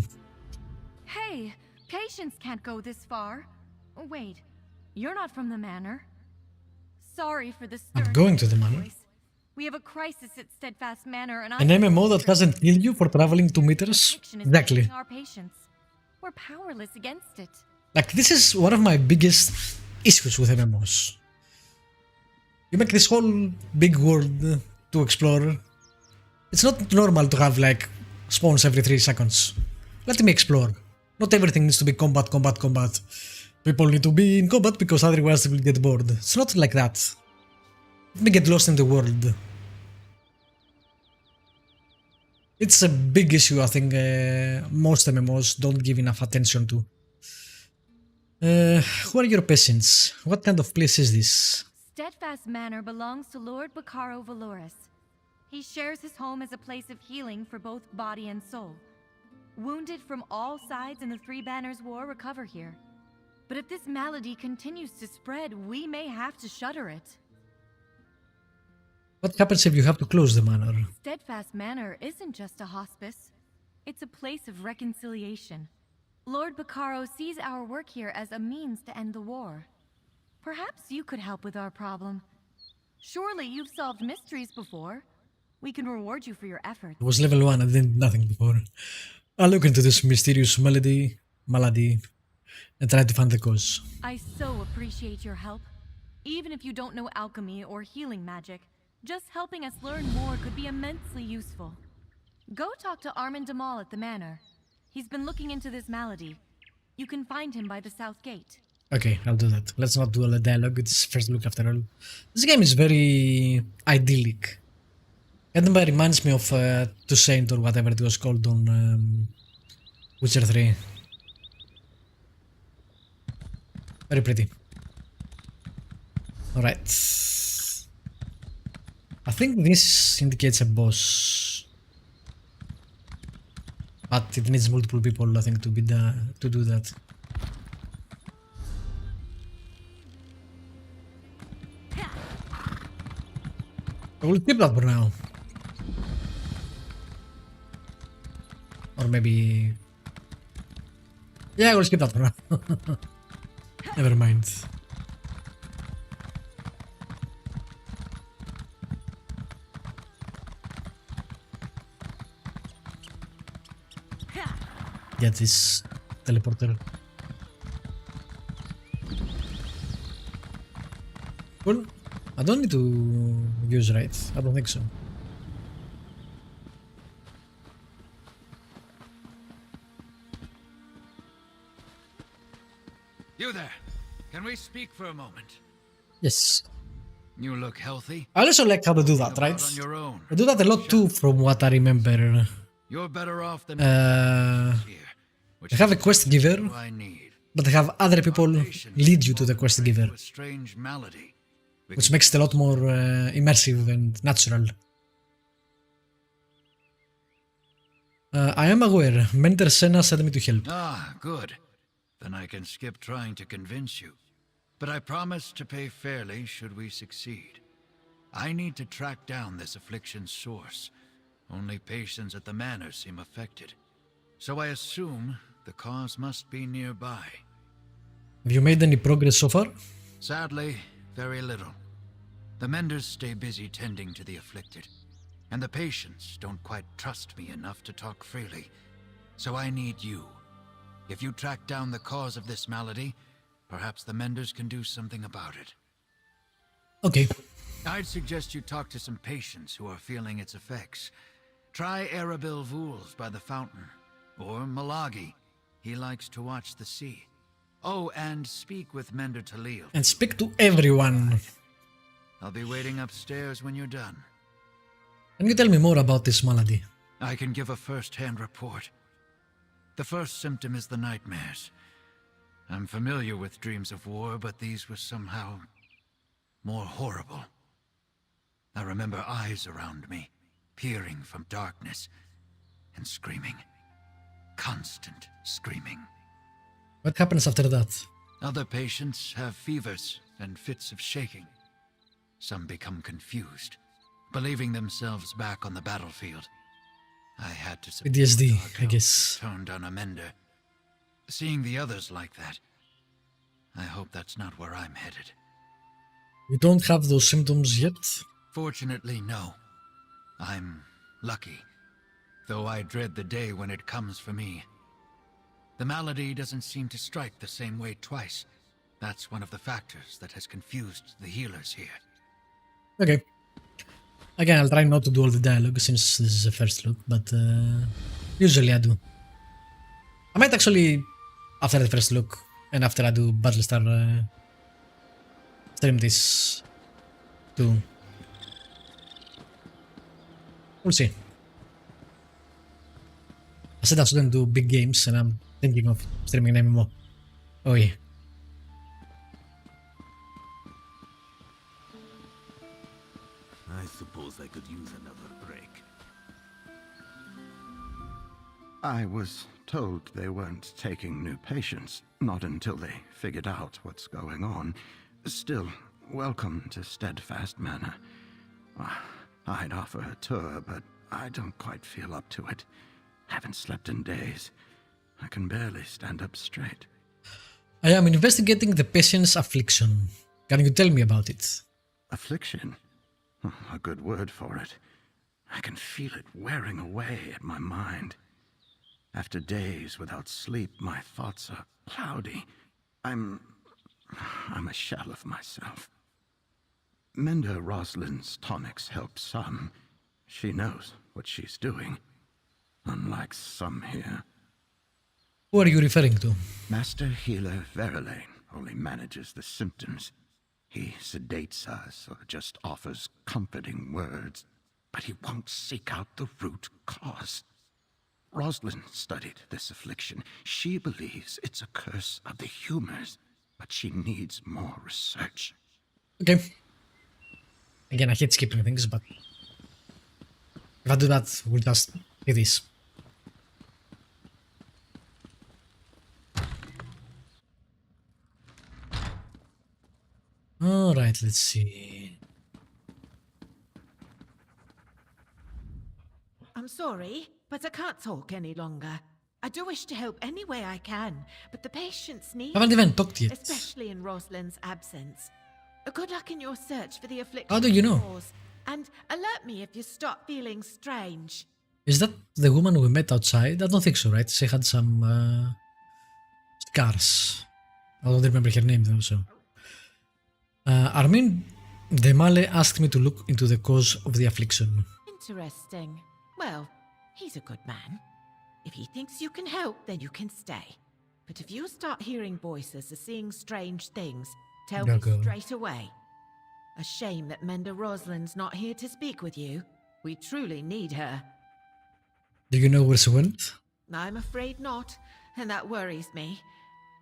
Hey, Patience can't go this far. Wait, you're not from the manor. Sorry for the stern I'm going to the manor. voice. We have a crisis at Steadfast Manor, and An MMO that hasn't killed you for traveling 2 meters? Exactly. Our patience. We're powerless against it. Like, this is one of my biggest issues with MMOs. You make this whole big world to explore. It's not normal to have, like, spawns every 3 seconds. Let me explore. Not everything needs to be combat. People need to be in combat because otherwise they will get bored. It's not like that. Let me get lost in the world. It's a big issue, I think most MMOs don't give enough attention to. Who are your peasants? What kind of place is this? Steadfast Manor belongs to Lord Bacaro Valoris. He shares his home as a place of healing for both body and soul. Wounded from all sides in the Three Banners War recover here. But if this malady continues to spread, we may have to shutter it. What happens if you have to close the manor? Steadfast Manor isn't just a hospice. It's a place of reconciliation. Lord Bacaro sees our work here as a means to end the war. Perhaps you could help with our problem. Surely you've solved mysteries before. We can reward you for your efforts. I was level 1, I did nothing before. I'll look into this mysterious malady, and try to find the cause. I so appreciate your help. Even if you don't know alchemy or healing magic, just helping us learn more could be immensely useful. Go talk to Armand Damal at the manor. He's been looking into this malady. You can find him by the south gate. Okay, I'll do that. Let's not do all the dialogue, it's first look after all. This game is very idyllic. Kind of reminds me of Saint or whatever it was called on Witcher 3. Very pretty. Alright. I think this indicates a boss. But it needs multiple people, I think, to do that. I will keep that for now. Or maybe... Yeah, I will skip that for now. Never mind. Get this teleporter. Cool. I don't need to use right. I don't think so. You there. Can we speak for a moment? Yes. You look healthy. I also like how to do that, right? On your own. I do that a lot too, from what I remember. You're better off than I have a quest giver, but I have other people lead you to the quest giver, which makes it a lot more immersive and natural. I am aware. Mentor Senna sent me to help. Ah, good. Then I can skip trying to convince you. But I promise to pay fairly should we succeed. I need to track down this affliction's source. Only patients at the manor seem affected. So I assume the cause must be nearby. Have you made any progress so far? Sadly, very little. The menders stay busy tending to the afflicted, and the patients don't quite trust me enough to talk freely. So I need you. If you track down the cause of this malady, perhaps the menders can do something about it. Okay. I'd suggest you talk to some patients who are feeling its effects. Try Arabil Vools by the fountain, or Malagi. He likes to watch the sea. Oh, and speak with Mender Talil. And speak to everyone. I'll be waiting upstairs when you're done. Can you tell me more about this malady? I can give a first-hand report. The first symptom is the nightmares. I'm familiar with dreams of war, but these were somehow more horrible. I remember eyes around me, peering from darkness, and screaming. Constant screaming. What happens after that? Other patients have fevers and fits of shaking. Some become confused, believing themselves back on the battlefield. I had to PTSD, I guess. Turned on a mender. Seeing the others like that, I hope that's not where I'm headed. You don't have those symptoms yet? Fortunately, no. I'm lucky, though I dread the day when it comes for me. The malady doesn't seem to strike the same way twice. That's one of the factors that has confused the healers here. Okay. Again, I'll try not to do all the dialogue since this is a first look, but usually I do. I might actually, after the first look, and after I do Battlestar, stream this too. We'll see. I said I shouldn't do big games, and I'm thinking of streaming an MMO. Oh yeah. I suppose I could use another break. I was told they weren't taking new patients, not until they figured out what's going on. Still, welcome to Steadfast Manor. I'd offer a tour, but I don't quite feel up to it. Haven't slept in days. I can barely stand up straight. I am investigating the patient's affliction. Can you tell me about it? Affliction? A good word for it. I can feel it wearing away at my mind. After days without sleep, my thoughts are cloudy. I'm a shell of myself. Mender Rosalind's tonics help some. She knows what she's doing. Unlike some here. Who are you referring to? Master Healer Verlaine only manages the symptoms. He sedates us or just offers comforting words, but he won't seek out the root cause. Rosalind studied this affliction. She believes it's a curse of the humors, but she needs more research. Okay. Again, I hate skipping things, but if I do that, we'll just do this. Alright, let's see. I'm sorry, but I can't talk any longer. I do wish to help any way I can, but the patients need... Haven't even talked yet. Especially in Rosalind's absence. Good luck in your search for the affliction. How do you know? And alert me if you start feeling strange. Is that the woman we met outside? I don't think so, right? She had some scars. I don't remember her name though, so... Armin Demale asked me to look into the cause of the affliction. Interesting. Well, he's a good man. If he thinks you can help, then you can stay. But if you start hearing voices or seeing strange things, tell me straight away. A shame that Mender Rosalind's not here to speak with you. We truly need her. Do you know where she went? I'm afraid not, and that worries me.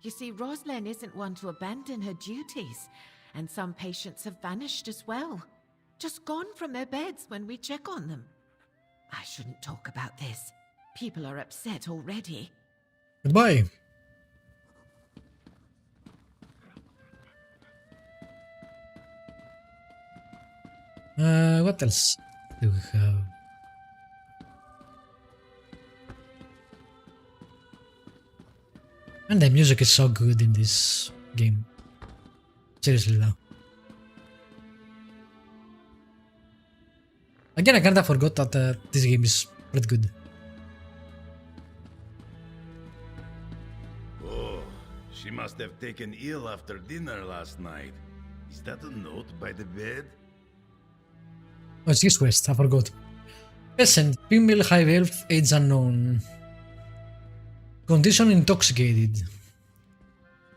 You see, Rosalind isn't one to abandon her duties, and some patients have vanished as well. Just gone from their beds when we check on them. I shouldn't talk about this. People are upset already. Goodbye. What else do we have? And the music is so good in this game. Seriously though. Again, I kinda forgot that this game is pretty good. Oh, she must have taken ill after dinner last night. Is that a note by the bed? Oh, it's this quest, I forgot. Peasant, female high elf, age unknown. Condition intoxicated.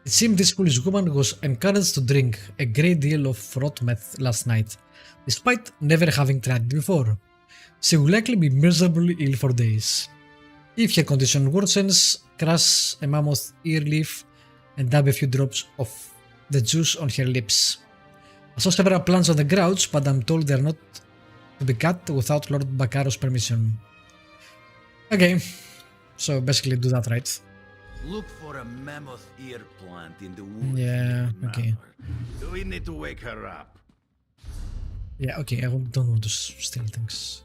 It seemed this foolish woman was encouraged to drink a great deal of rot meth last night, despite never having tried it before. She will likely be miserably ill for days. If her condition worsens, crush a mammoth ear leaf and dab a few drops of the juice on her lips. I saw several plants on the grouch, but I'm told they're not to be cut without Lord Bakaro's permission. Okay, so basically do that, right? Look for a mammoth ear plant in the woods. Yeah, okay. We need to wake her up. Yeah, okay, I don't want to steal things.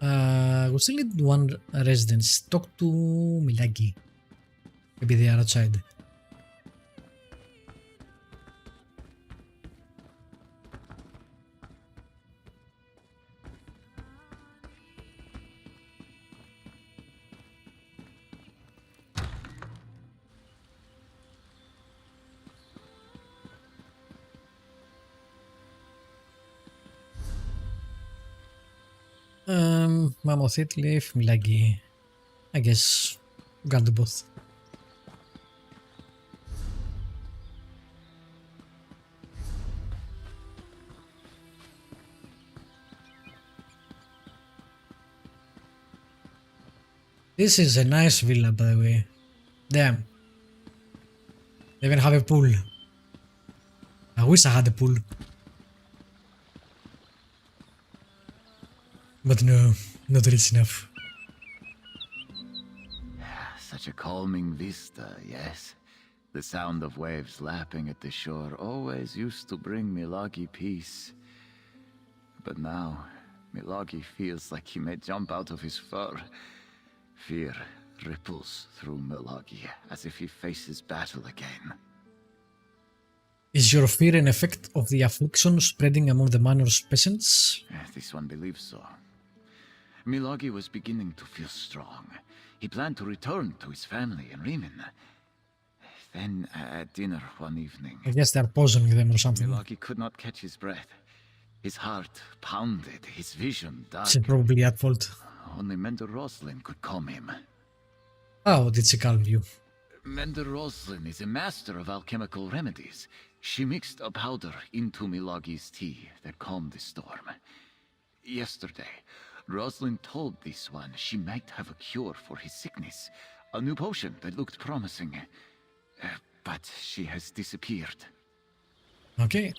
We still need one residence. Talk to Milagi. Maybe they are outside. Mammoth it leaf, Milagi. I guess we can do both. This is a nice villa, by the way. Damn. They even have a pool. I wish I had a pool. But no, not rich enough. Such a calming vista, yes. The sound of waves lapping at the shore always used to bring Milagi peace. But now, Milagi feels like he may jump out of his fur. Fear ripples through Milagi as if he faces battle again. Is your fear an effect of the affliction spreading among the manor's peasants? This one believes so. Milagi was beginning to feel strong. He planned to return to his family in Riemann. Then, at dinner one evening... I guess they're poisoning them or something. Milagi could not catch his breath. His heart pounded, his vision dark. She's probably at fault. Only Mender Roslin could calm him. How did she calm you? Mender Roslin is a master of alchemical remedies. She mixed a powder into Milagi's tea that calmed the storm. Yesterday, Roslin told this one she might have a cure for his sickness, a new potion that looked promising. But she has disappeared. Okay.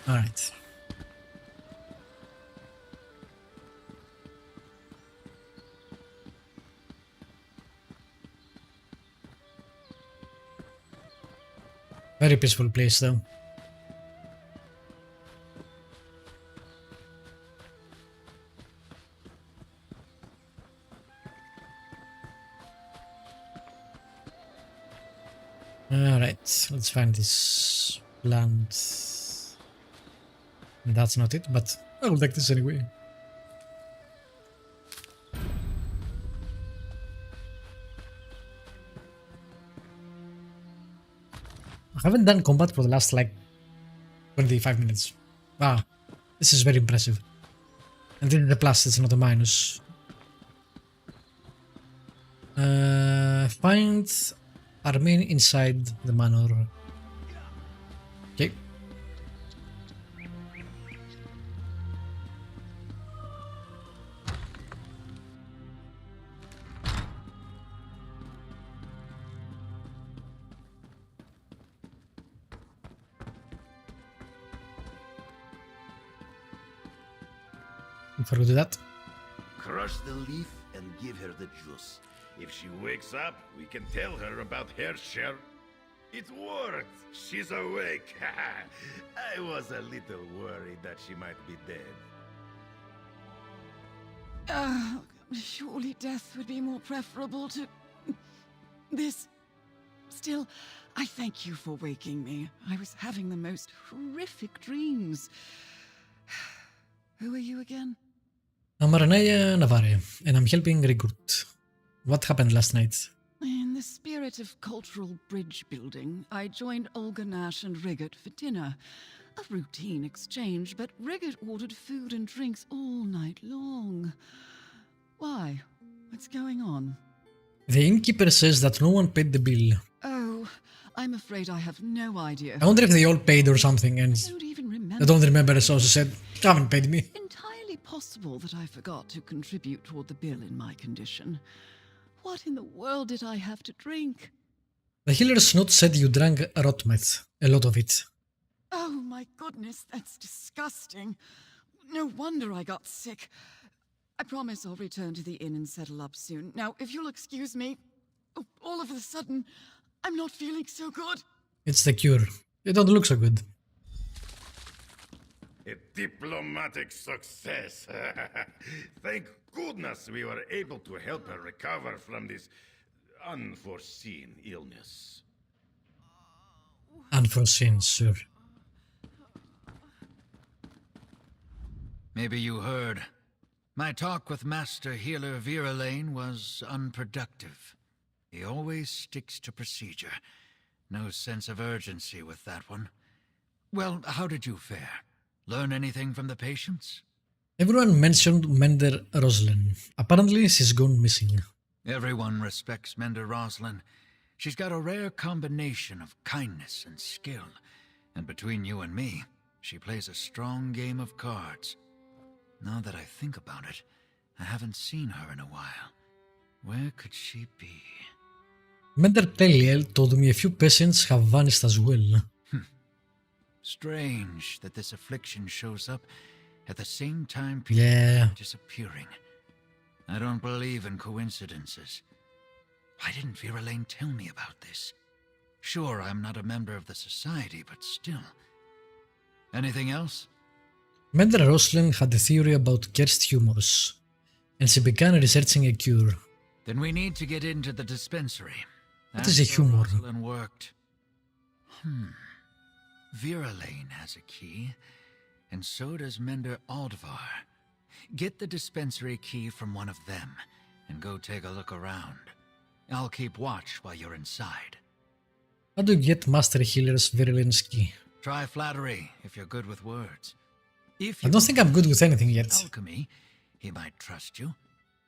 Alright. Very peaceful place though. Alright, let's find this plant. That's not it, but I will take this anyway. I haven't done combat for the last like 25 minutes. Wow, this is very impressive. And this is a plus, it's not a minus. Find Armin inside the manor. Okay. Before we do that. Crush the leaf and give her the juice. If she wakes up, we can tell her about her share. It worked! She's awake! I was a little worried that she might be dead. Surely death would be more preferable to... this. Still, I thank you for waking me. I was having the most horrific dreams. Who are you again? I'm Aranaya Navarre, and I'm helping recruit. What happened last night? In the spirit of cultural bridge building, I joined Olga Nash and Rigott for dinner. A routine exchange, but Rigott ordered food and drinks all night long. Why? What's going on? The innkeeper says that no one paid the bill. Oh, I'm afraid I have no idea. I wonder if they all paid or something and I don't remember, so she said, you haven't paid me. Entirely possible that I forgot to contribute toward the bill in my condition. What in the world did I have to drink? The healer's note said you drank rotmet, a lot of it. Oh my goodness, that's disgusting. No wonder I got sick. I promise I'll return to the inn and settle up soon. Now, if you'll excuse me, all of a sudden, I'm not feeling so good. It's the cure. You don't look so good. A diplomatic success. Thank goodness we were able to help her recover from this unforeseen illness. Unforeseen, sure. Maybe you heard. My talk with Master Healer Viralane was unproductive. He always sticks to procedure. No sense of urgency with that one. Well, how did you fare? Learn anything from the patients? Everyone mentioned Mender Roslin. Apparently, she's gone missing. Everyone respects Mender Roslin. She's got a rare combination of kindness and skill. And between you and me, she plays a strong game of cards. Now that I think about it, I haven't seen her in a while. Where could she be? Mender Tamriel told me a few peasants have vanished as well. Strange that this affliction shows up at the same time people are disappearing. I don't believe in coincidences. Why didn't Viralane tell me about this? Sure, I'm not a member of the society, but still. Anything else? Mender Roslin had a theory about cursed humors, and she began researching a cure. Then we need to get into the dispensary. What is a humor? Roslin worked. Viralane has a key, and so does Mender Aldvar. Get the dispensary key from one of them, and go take a look around. I'll keep watch while you're inside. How do you get Master Healer's Viralane's key? Try flattery if you're good with words. If I don't think I'm good with anything yet. Alchemy, he might trust you.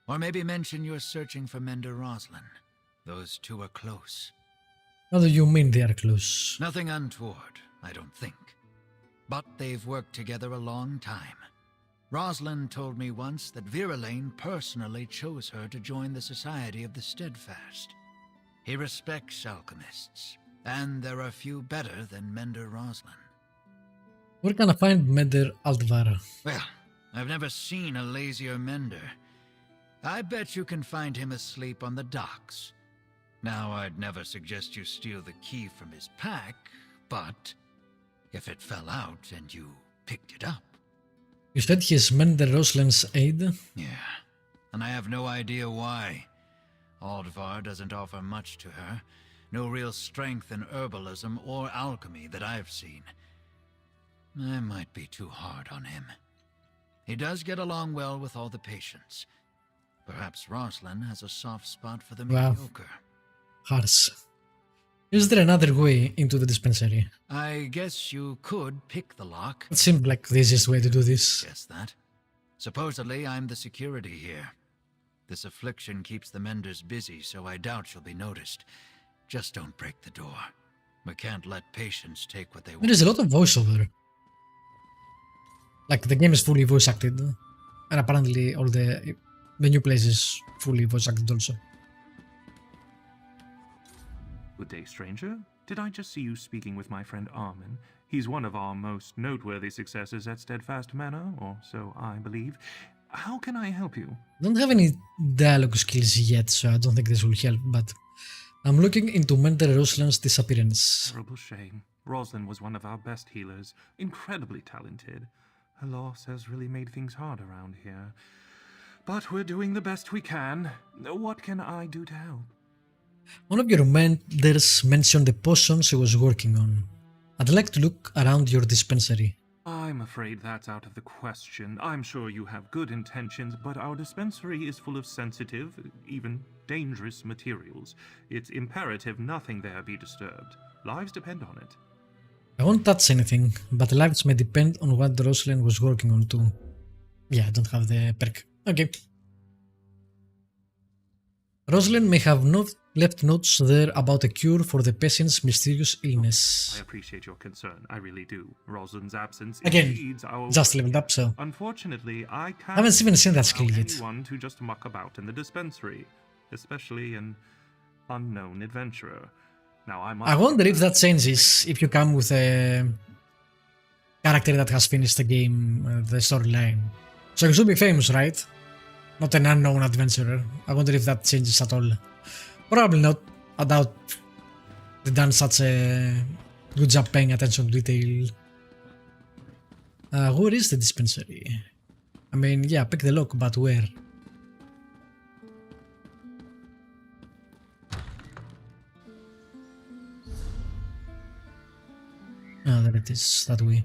Or maybe mention you're searching for Mender Roslin. Those two are close. How do you mean they are close? Nothing untoward, I don't think. But they've worked together a long time. Roslin told me once that Viralane personally chose her to join the Society of the Steadfast. He respects alchemists, and there are few better than Mender Roslin. Where can I find Mender Aldvar? Well, I've never seen a lazier Mender. I bet you can find him asleep on the docks. Now, I'd never suggest you steal the key from his pack, but if it fell out and you picked it up... You said he is Mender Roslin's aide? Yeah, and I have no idea why. Aldvar doesn't offer much to her. No real strength in herbalism or alchemy that I've seen. I might be too hard on him. He does get along well with all the patients. Perhaps Roslin has a soft spot for the mediocre. Harsh. Is there another way into the dispensary? I guess you could pick the lock. It seemed like the easiest way to do this. Guess that. Supposedly, I'm the security here. This affliction keeps the Menders busy, so I doubt you'll be noticed. Just don't break the door. We can't let patients take what they want. There is a lot of voiceover. Like, the game is fully voice acted. And apparently all the new place is fully voice acted also. Good day, stranger. Did I just see you speaking with my friend Armin? He's one of our most noteworthy successors at Steadfast Manor, or so I believe. How can I help you? Don't have any dialogue skills yet, so I don't think this will help, but I'm looking into Mentor Roslin's disappearance. Terrible shame. Roslyn was one of our best healers, incredibly talented. Her loss has really made things hard around here. But we're doing the best we can. What can I do to help? One of your mentors mentioned the potion she was working on. I'd like to look around your dispensary. I'm afraid that's out of the question. I'm sure you have good intentions, but our dispensary is full of sensitive, even dangerous materials. It's imperative nothing there be disturbed. Lives depend on it. I won't touch anything, but lives may depend on what Rosalind was working on too. Yeah, I don't have the perk. Okay. Rosalind may have left notes there about a cure for the patient's mysterious illness. I appreciate your concern. I really do. Rosalind's absence Again, impedes our just leveled up, so... Unfortunately, I can't haven't even seen that skill yet. Anyone to just muck about in the dispensary, especially an unknown adventurer. Now, I wonder if that changes if you come with a character that has finished the game, the storyline. So you should be famous, right? Not an unknown adventurer. I wonder if that changes at all. Probably not. I doubt they've done such a good job paying attention to detail. Where is the dispensary? I mean, yeah, pick the lock, but where? Oh, there it is, that way.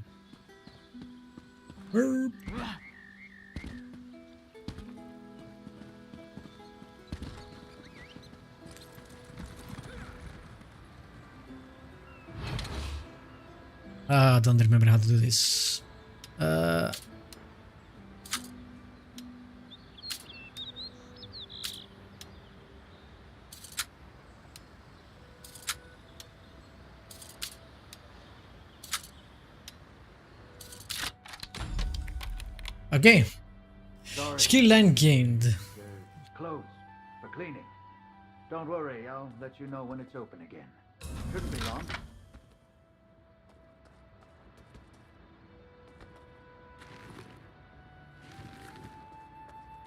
I don't remember how to do this. Okay. Sorry. Skill line gained. It's closed for cleaning. Don't worry, I'll let you know when it's open again. Shouldn't be long.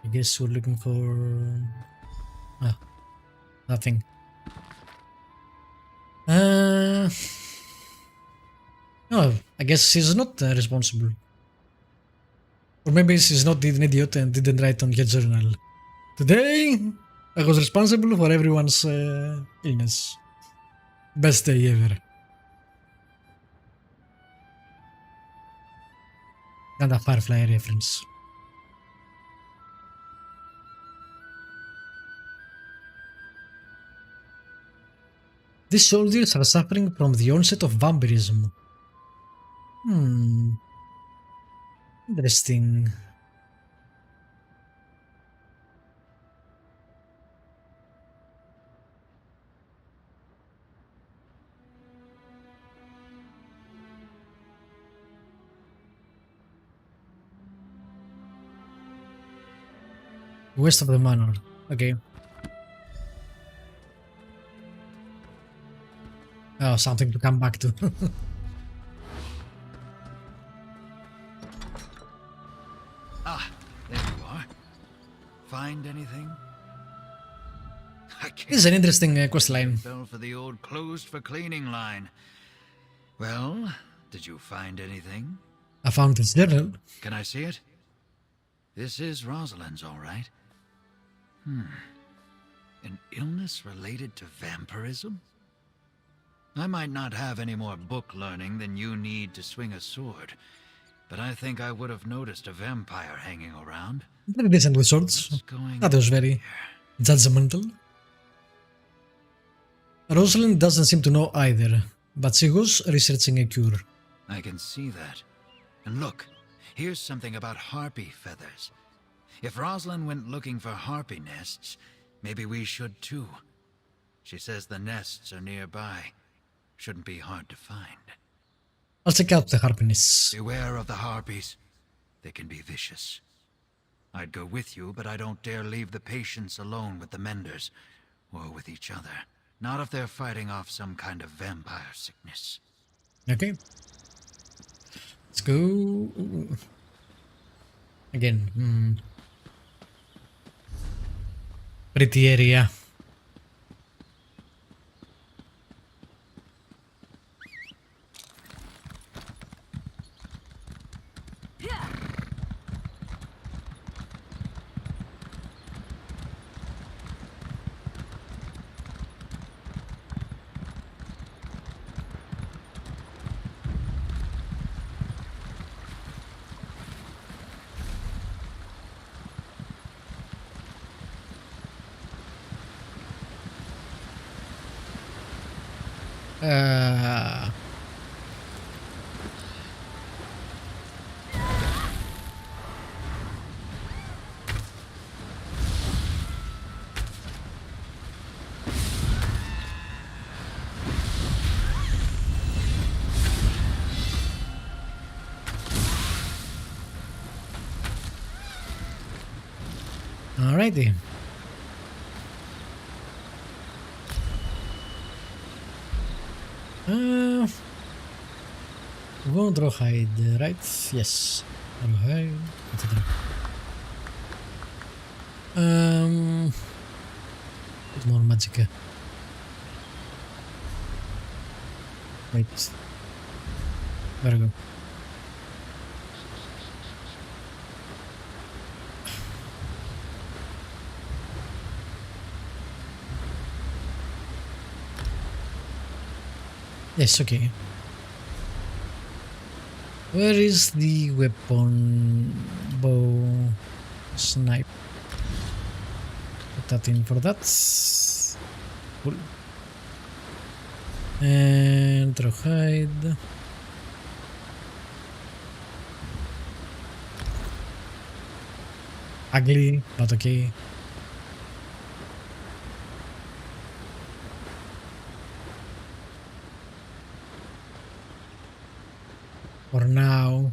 I guess we're looking for... nothing. No, I guess she's not responsible. Or maybe she's not an idiot and didn't write on her journal. Today, I was responsible for everyone's illness. Best day ever. And a Firefly reference. These soldiers are suffering from the onset of vampirism. Interesting. West of the manor. Okay. Oh, something to come back to. There you are. Find anything? This is an interesting quest line. Fell for the old closed for cleaning line. Well, did you find anything? I found his journal. Can I see it? This is Rosalind's, all right. An illness related to vampirism? I might not have any more book learning than you need to swing a sword, but I think I would have noticed a vampire hanging around. Very decent with swords. That was very judgmental. Rosalind doesn't seem to know either, but she was researching a cure. I can see that. And look, here's something about harpy feathers. If Rosalind went looking for harpy nests, maybe we should too. She says the nests are nearby. Shouldn't be hard to find. I'll check out the harpies. Beware of the harpies. They can be vicious. I'd go with you, but I don't dare leave the patients alone with the menders, or with each other. Not if they're fighting off some kind of vampire sickness. Okay. Let's go. Again. Pretty area. Alrighty. We won't rawhide, right? Yes. Rawhide, etc. Put more magic. Wait. There we go. Yes, okay. Where is the weapon? Bow, snipe. Put that in for that. Cool. And rawhide. Ugly, but okay. For now.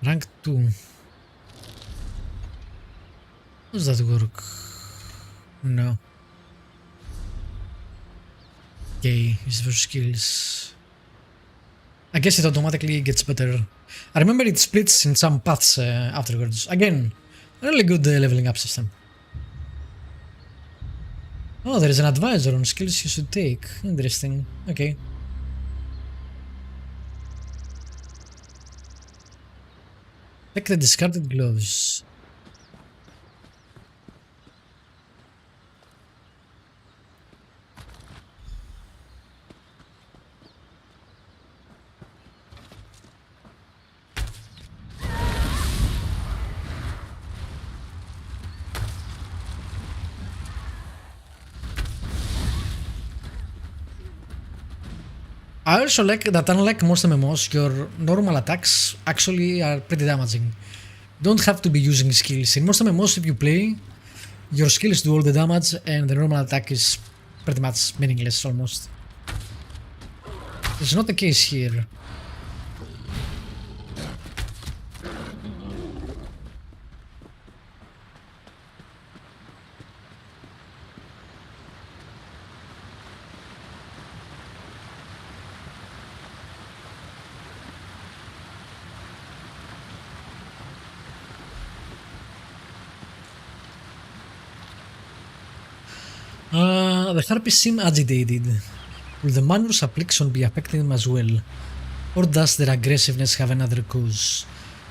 Rank 2. Does that work? No. Okay, use for skills. I guess it automatically gets better. I remember it splits in some paths afterwards. Again, really good leveling up system. Oh, there is an advisor on skills you should take. Interesting. Okay. Take the discarded gloves. I also like that, unlike most MMOs, your normal attacks actually are pretty damaging. Don't have to be using skills. In most MMOs, if you play, your skills do all the damage and the normal attack is pretty much meaningless almost. It's not the case here. The harpies seem agitated. Will the manor's affliction be affecting them as well? Or does their aggressiveness have another cause?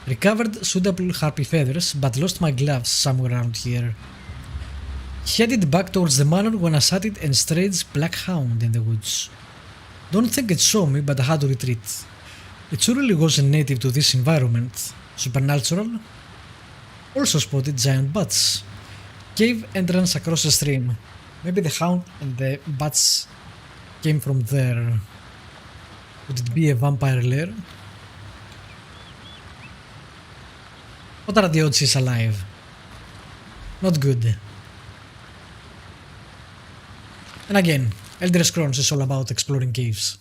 Recovered suitable harpy feathers, but lost my gloves somewhere around here. Headed back towards the manor when I sighted a strange black hound in the woods. Don't think it saw me, but I had to retreat. It surely wasn't native to this environment. Supernatural? Also spotted giant bats. Cave entrance across the stream. Maybe the hound and the bats came from there. Would it be a vampire lair? What are the odds he's alive? Not good. And again, Elder Scrolls is all about exploring caves.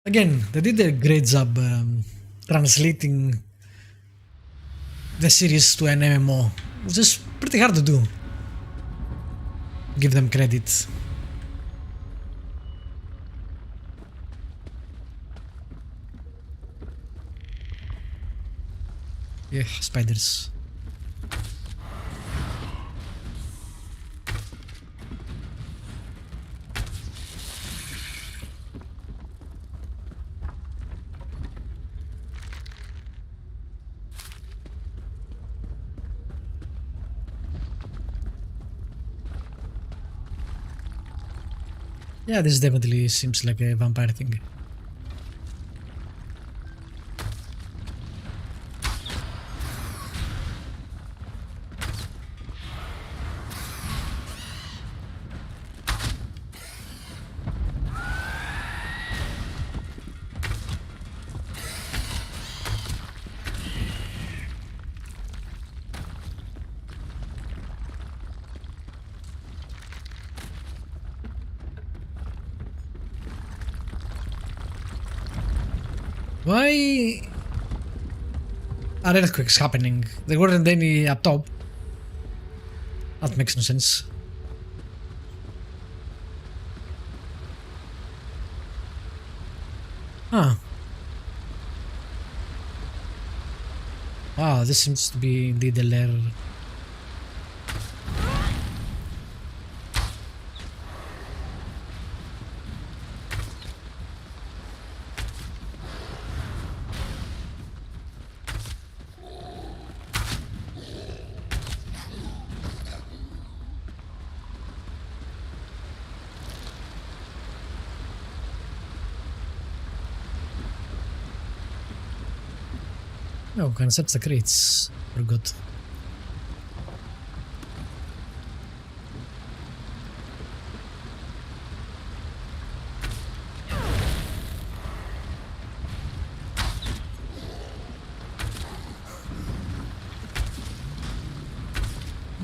Again, they did a great job translating the series to an MMO, which is pretty hard to do. Give them credit. Yeah, spiders. Yeah, this definitely seems like a vampire thing. Why are earthquakes happening? There weren't any up top. That makes no sense. Huh. Wow, this seems to be indeed a lair. Oh, can search the crates. Forgot.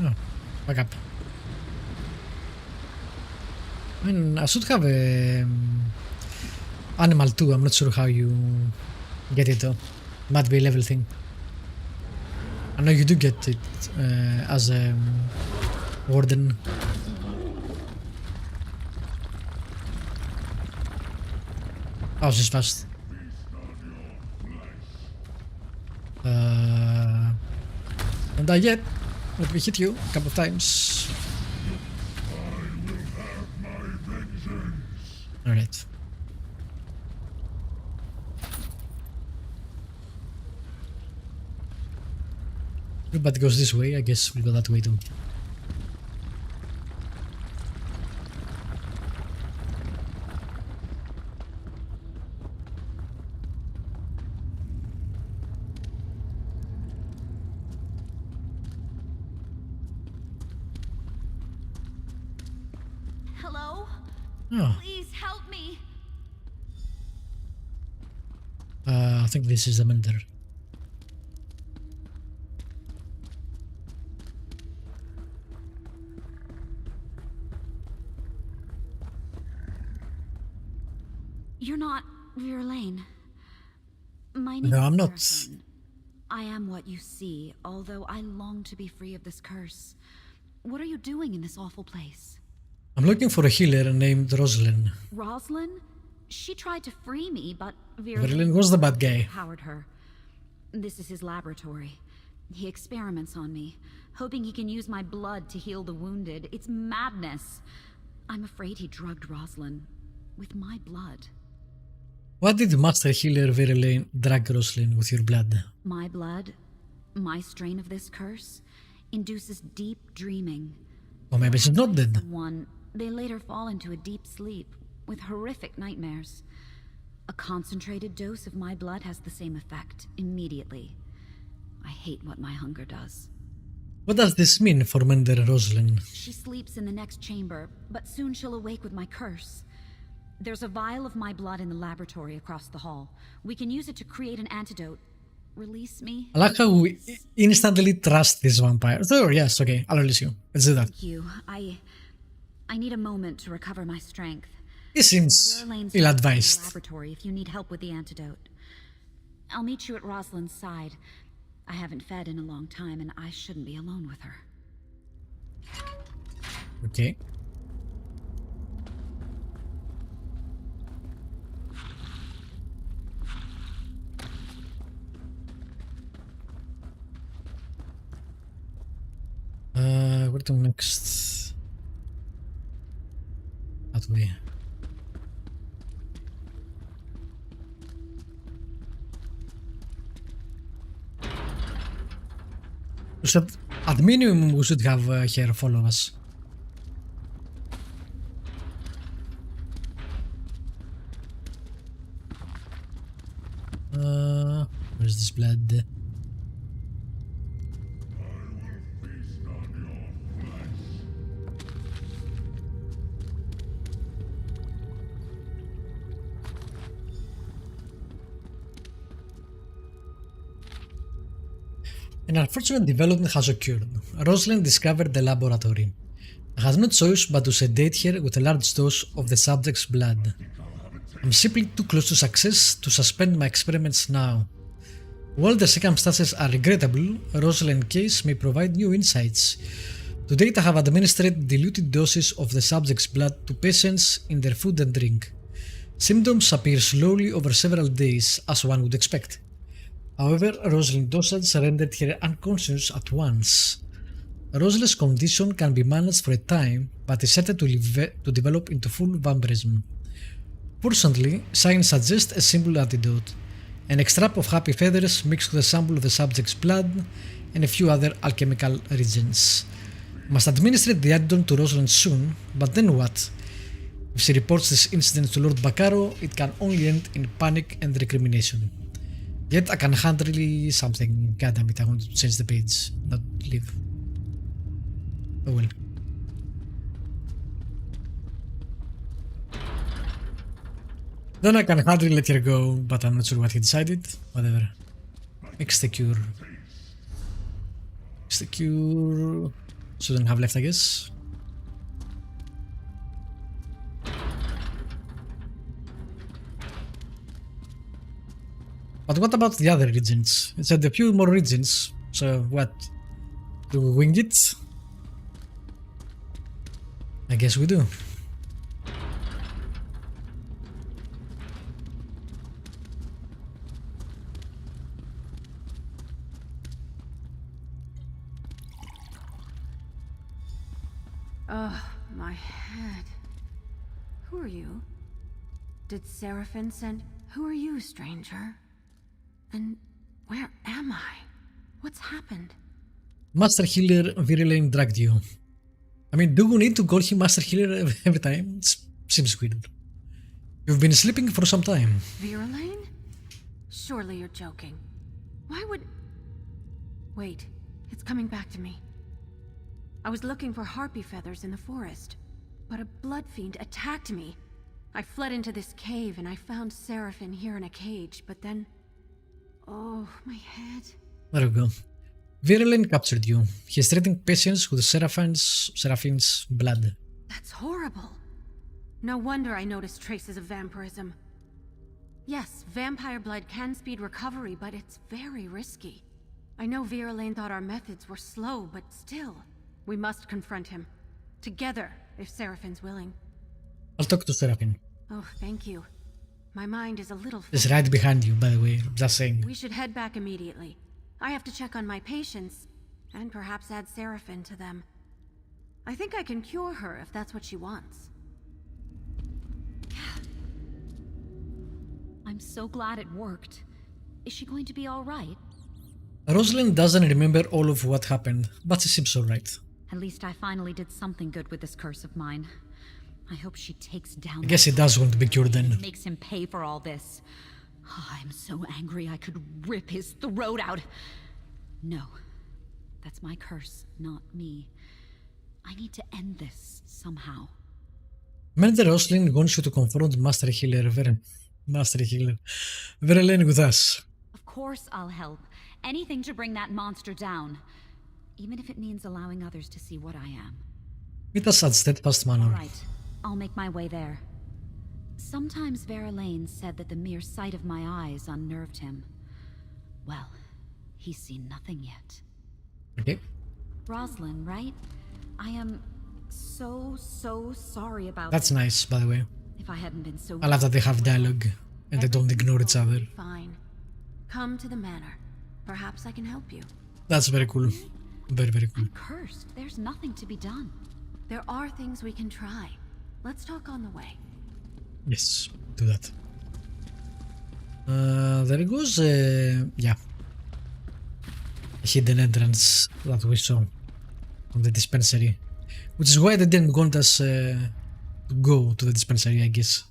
Oh, back up. I mean, I should have a animal too. I'm not sure how you get it though. Might be a level thing. I know you do get it as a warden. Oh, she's fast. Don't die yet. Let me hit you a couple of times. Alright. But it goes this way, I guess we'll go that way too. Hello? Oh. Please help me. I think this is Salamander. You're not Verlaine. My name No, is I'm not. Seraphine. I am what you see, although I long to be free of this curse. What are you doing in this awful place? I'm looking for a healer named Rosalind. Rosalind? She tried to free me, but Verlaine was the bad guy. empowered her. This is his laboratory. He experiments on me, hoping he can use my blood to heal the wounded. It's madness. I'm afraid he drugged Rosalind with my blood. Why did Master Healer Verlaine drag Rosalind with your blood? My blood, my strain of this curse, induces deep dreaming. Or maybe she's not dead. They later fall into a deep sleep with horrific nightmares. A concentrated dose of my blood has the same effect immediately. I hate what my hunger does. What does this mean for Mender Rosalind? She sleeps in the next chamber, but soon she'll awake with my curse. There's a vial of my blood in the laboratory across the hall. We can use it to create an antidote. Release me. I like how we instantly trust this vampire. Oh, yes, okay, I'll release you. Let's do that. Thank you. I need a moment to recover my strength. He seems Verlaine's ill-advised. in the laboratory if you need help with the antidote. I'll meet you at Rosalind's side. I haven't fed in a long time, and I shouldn't be alone with her. Okay. Where to next? That way. At minimum, we should have her follow us. Where's this blood? An unfortunate development has occurred. Rosalind discovered the laboratory. I had no choice but to sedate her with a large dose of the subject's blood. I'm simply too close to success to suspend my experiments now. While the circumstances are regrettable, Rosalind's case may provide new insights. To date, I have administered diluted doses of the subject's blood to patients in their food and drink. Symptoms appear slowly over several days, as one would expect. However, Rosalind's dosage rendered her unconscious at once. Rosalind's condition can be managed for a time, but is certain to develop into full vampirism. Fortunately, science suggests a simple antidote: an extract of happy feathers mixed with a sample of the subject's blood and a few other alchemical reagents. Must administer the antidote to Rosalind soon, but then what? If she reports this incident to Lord Bacaro, it can only end in panic and recrimination. Yet I can handle something. God damn it, I want to change the page, not leave. Oh well. Then I can hardly let her go, but I'm not sure what he decided. Whatever. Execure. Execure. Shouldn't have left, I guess. But what about the other regions? It said a few more regions, so what? Do we wing it? I guess we do. Ugh, my head. Who are you? Did Seraphim send? Who are you, stranger? And where am I? What's happened? Master Healer Virelane dragged you. I mean, do we need to call him Master Healer every time? It seems weird. You've been sleeping for some time. Virelane? Surely you're joking. Why would... Wait, it's coming back to me. I was looking for harpy feathers in the forest, but a blood fiend attacked me. I fled into this cave and I found Seraphim here in a cage, but then... Oh, my head. There we go. Virelane captured you. He's treating patients with Seraphim's blood. That's horrible. No wonder I noticed traces of vampirism. Yes, vampire blood can speed recovery, but it's very risky. I know Virelane thought our methods were slow, but still. We must confront him. Together, if Seraphim's willing. I'll talk to Seraphim. Oh, thank you. My mind is a little... He's right behind you, by the way. Just saying. We should head back immediately. I have to check on my patients, and perhaps add Seraphim to them. I think I can cure her if that's what she wants. I'm so glad it worked. Is she going to be alright? Rosalind doesn't remember all of what happened, but she seems alright. At least I finally did something good with this curse of mine. I hope she takes down... I guess he does want to be cured then. Makes him pay for all this. Oh, I'm so angry I could rip his throat out. No. That's my curse, not me. I need to end this somehow. Manager Rosalind wants you to confront Master Healer Virelane with us. Of course I'll help. Anything to bring that monster down. Even if it means allowing others to see what I am. Meet us at Steadfast Manor. Right, I'll make my way there. Sometimes Verlaine said that the mere sight of my eyes unnerved him. Well, he's seen nothing yet. Okay. Rosalind, right? I am so sorry about That's this. nice, by the way. If I hadn't been so... I love that they have dialogue and they don't ignore each other. Fine. Come to the manor. Perhaps I can help you. That's very cool. Very, very cool. I'm cursed. There's nothing to be done. There are things we can try. Let's talk on the way. Yes, do that. There goes, yeah, a hidden entrance that we saw from the dispensary, which is why they didn't want us to go to the dispensary, I guess.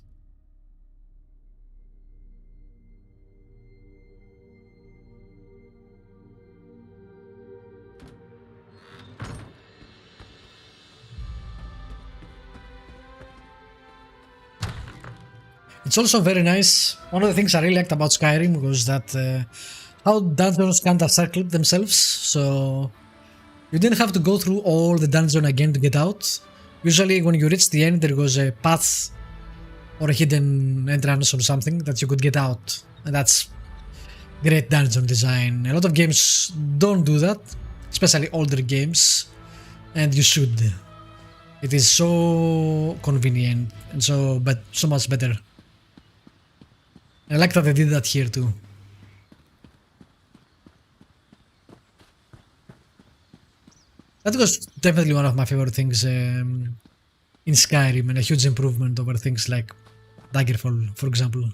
It's also very nice. One of the things I really liked about Skyrim was that how dungeons kind of circle themselves. So you didn't have to go through all the dungeon again to get out. Usually when you reach the end there was a path or a hidden entrance or something that you could get out. And that's great dungeon design. A lot of games don't do that, especially older games, and you should. It is so convenient and so much better. I like that they did that here too. That was definitely one of my favorite things in Skyrim, and a huge improvement over things like Daggerfall, for example.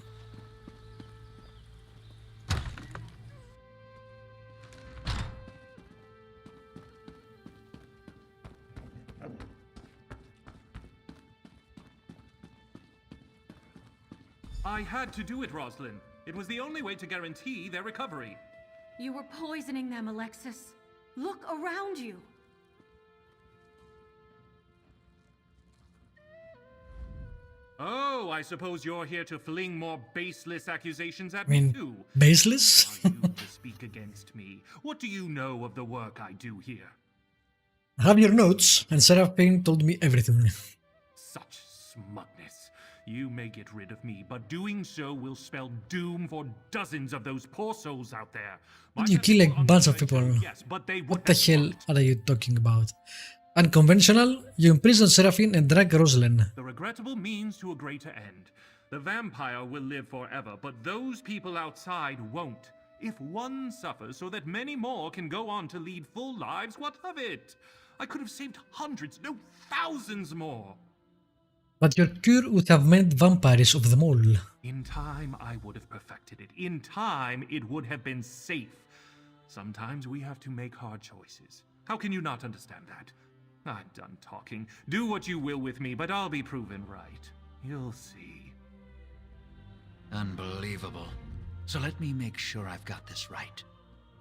I had to do it, Rosalind. It was the only way to guarantee their recovery. You were poisoning them, Alexis. Look around you. Oh, I suppose you're here to fling more baseless accusations at I mean, me too. baseless? Who are you to speak against me? What do you know of the work I do here? I have your notes, and Seraphine told me everything. Such smuggness. You may get rid of me, but doing so will spell doom for dozens of those poor souls out there. But you kill a bunch of people. Yes, but they What the hell are you talking about? Unconventional, you imprison Seraphine and drag Rosalind. The regrettable means to a greater end. The vampire will live forever, but those people outside won't. If one suffers so that many more can go on to lead full lives, what of it? I could have saved hundreds, no thousands more. But your cure would have meant vampires of them all. In time, I would have perfected it. In time, it would have been safe. Sometimes we have to make hard choices. How can you not understand that? I'm done talking. Do what you will with me, but I'll be proven right. You'll see. Unbelievable. So let me make sure I've got this right.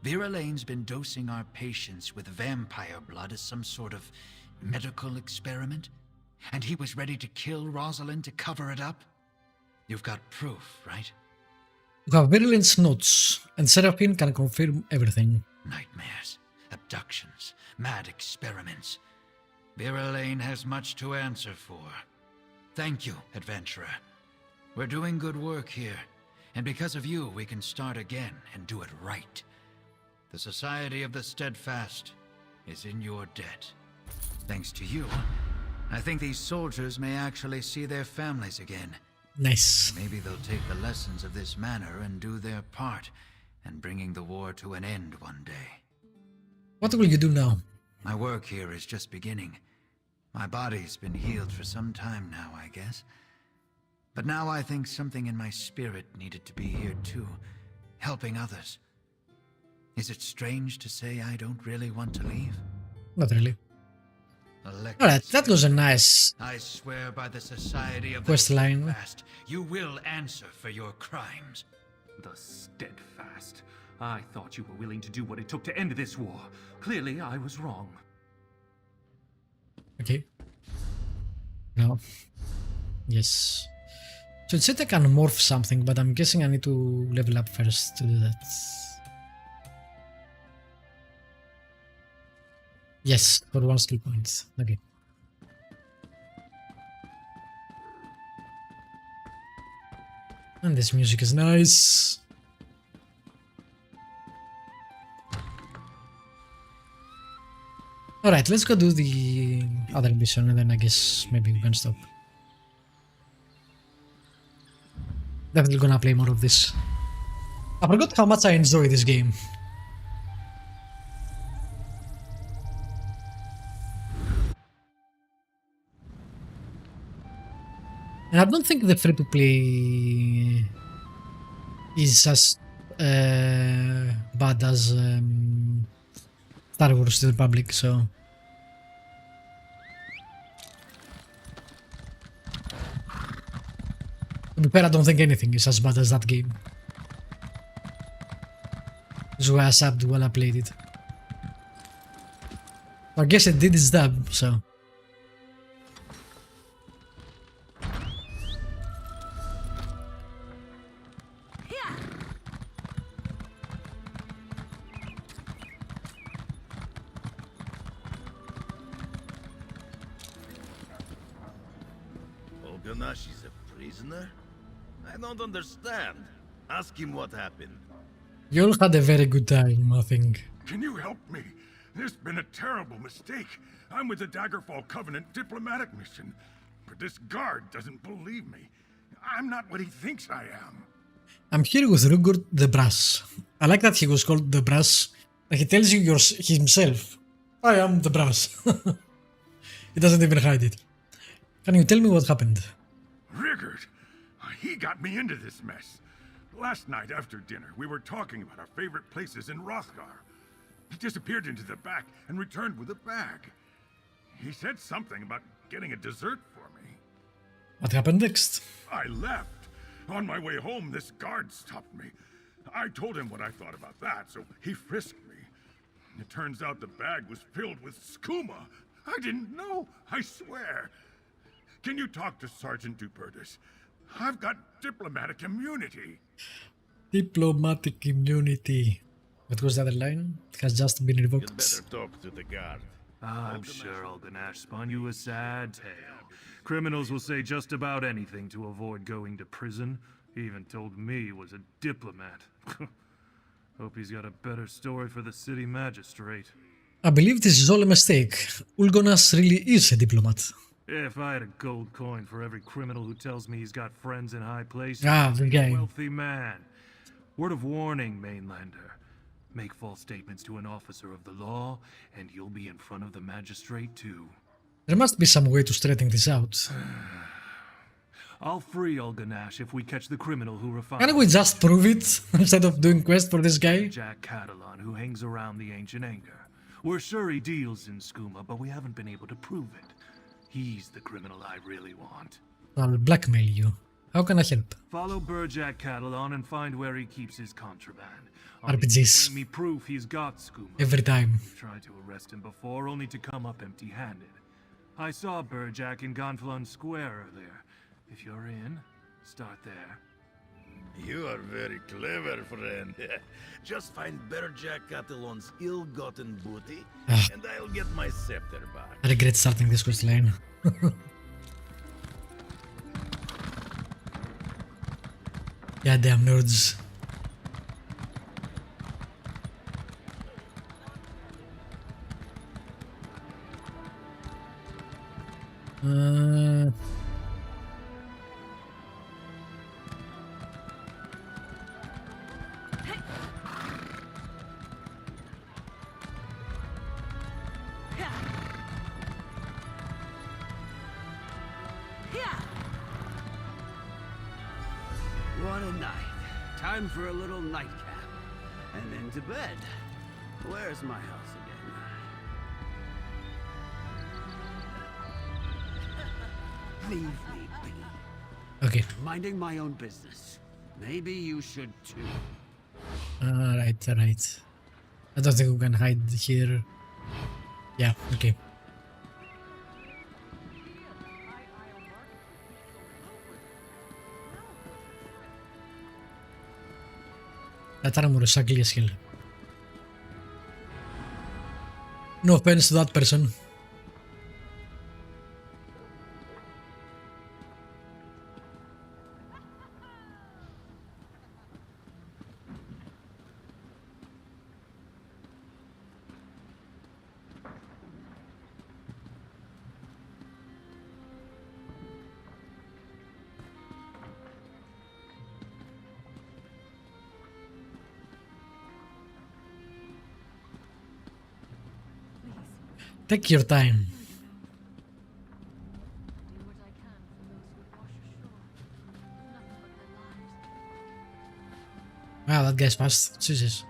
Verlaine's been dosing our patients with vampire blood as some sort of medical experiment? And he was ready to kill Rosalind to cover it up? You've got proof, right? You have Virulent's notes, and Seraphine can confirm everything. Nightmares, abductions, mad experiments. Verlaine has much to answer for. Thank you, adventurer. We're doing good work here, and because of you, we can start again and do it right. The Society of the Steadfast is in your debt. Thanks to you, I think these soldiers may actually see their families again. Nice. Maybe they'll take the lessons of this manor and do their part in bringing the war to an end one day. What will you do now? My work here is just beginning. My body's been healed for some time now, I guess. But now I think something in my spirit needed to be here too, helping others. Is it strange to say I don't really want to leave? Not really. Alexis, Alright, that was a nice I swear by the Society of quest the line. Steadfast, you will answer for your crimes. The Steadfast. I thought you were willing to do what it took to end this war. Clearly, I was wrong. Okay. Now. Yes. So it said I can morph something, but I'm guessing I need to level up first to do that. Yes, for 1 skill point. Okay. And this music is nice. Alright, let's go do the other mission and then I guess maybe we can stop. Definitely gonna play more of this. I forgot how much I enjoy this game. And I don't think the free-to-play is as bad as Star Wars: The Republic, so... To be fair, I don't think anything is as bad as that game. This is why I subbed while I played it. I guess it did its job, so... She's a prisoner? I don't understand. Ask him what happened. You all had a very good time, I think. Can you help me? There's been a terrible mistake. I'm with the Daggerfall Covenant diplomatic mission. But this guard doesn't believe me. I'm not what he thinks I am. I'm here with Rugurt the Brass. I like that he was called the Brass. Like he tells you himself. I am the Brass. He doesn't even hide it. Can you tell me what happened? Rigard! He got me into this mess. Last night after dinner, we were talking about our favorite places in Rothgar. He disappeared into the back and returned with a bag. He said something about getting a dessert for me. What happened next? I left. On my way home, this guard stopped me. I told him what I thought about that, so he frisked me. It turns out the bag was filled with skooma. I didn't know, I swear. Can you talk to Sergeant Dupertus? I've got diplomatic immunity. Diplomatic immunity. What was the other line? It has just been revoked. You'd better talk to the guard. I'm sure Alganash spun you a sad tale. Criminals will say just about anything to avoid going to prison. He even told me he was a diplomat. Hope he's got a better story for the city magistrate. I believe this is all a mistake. Ulgonas really is a diplomat. If I had a gold coin for every criminal who tells me he's got friends in high places, the he's game. a wealthy man. Word of warning, mainlander. Make false statements to an officer of the law, and you'll be in front of the magistrate too. There must be some way to straighten this out. I'll free Alganash if we catch the criminal who refined. Can't we just prove it instead of doing quest for this guy? Jack Catalan, who hangs around the ancient anger. We're sure he deals in skooma, but we haven't been able to prove it. He's the criminal I really want. I'll blackmail you. How can I help? Follow Burjack Catalan and find where he keeps his contraband. RPGs. Bring me proof he's got skooma. Every time. I've tried to arrest him before, only to come up empty-handed. I saw Burjack in Gonfalon Square earlier. If you're in, start there. You are very clever, friend. Just find Burjack Catalan's ill-gotten booty, and I'll get my scepter back. I regret starting this quest line. Goddamn nerds. What a night. Time for a little nightcap. And then to bed. Where's my house again? Leave me be. Okay. Minding my own business. Maybe you should too. Alright. I don't think we can hide here. Yeah, okay. Κάταρα μου ρωσά Skill. No offense to that person. Take your time. Wow, that guy's fast. Jesus.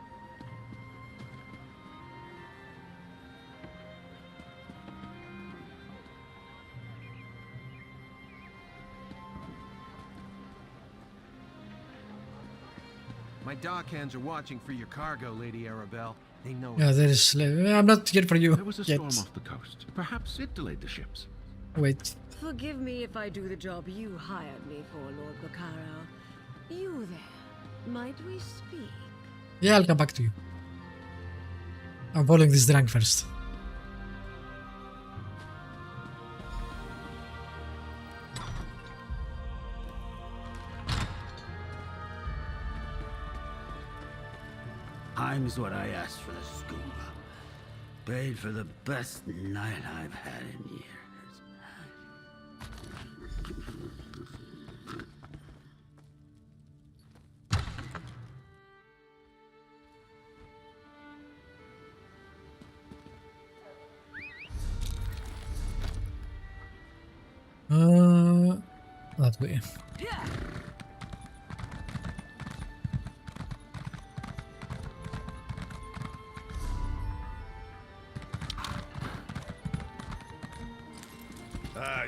My dockhands are watching for your cargo, Lady Arabelle. They know Yeah, there is. I'm not here for you. There was a yet. storm off the coast. Perhaps it delayed the ships. Wait. Forgive me if I do the job you hired me for, Lord Bacaro. You there, might we speak? Yeah, I'll come back to you. I'm following this drunk first. Time's what I asked for the scuba. Paid for the best night I've had in years. That way.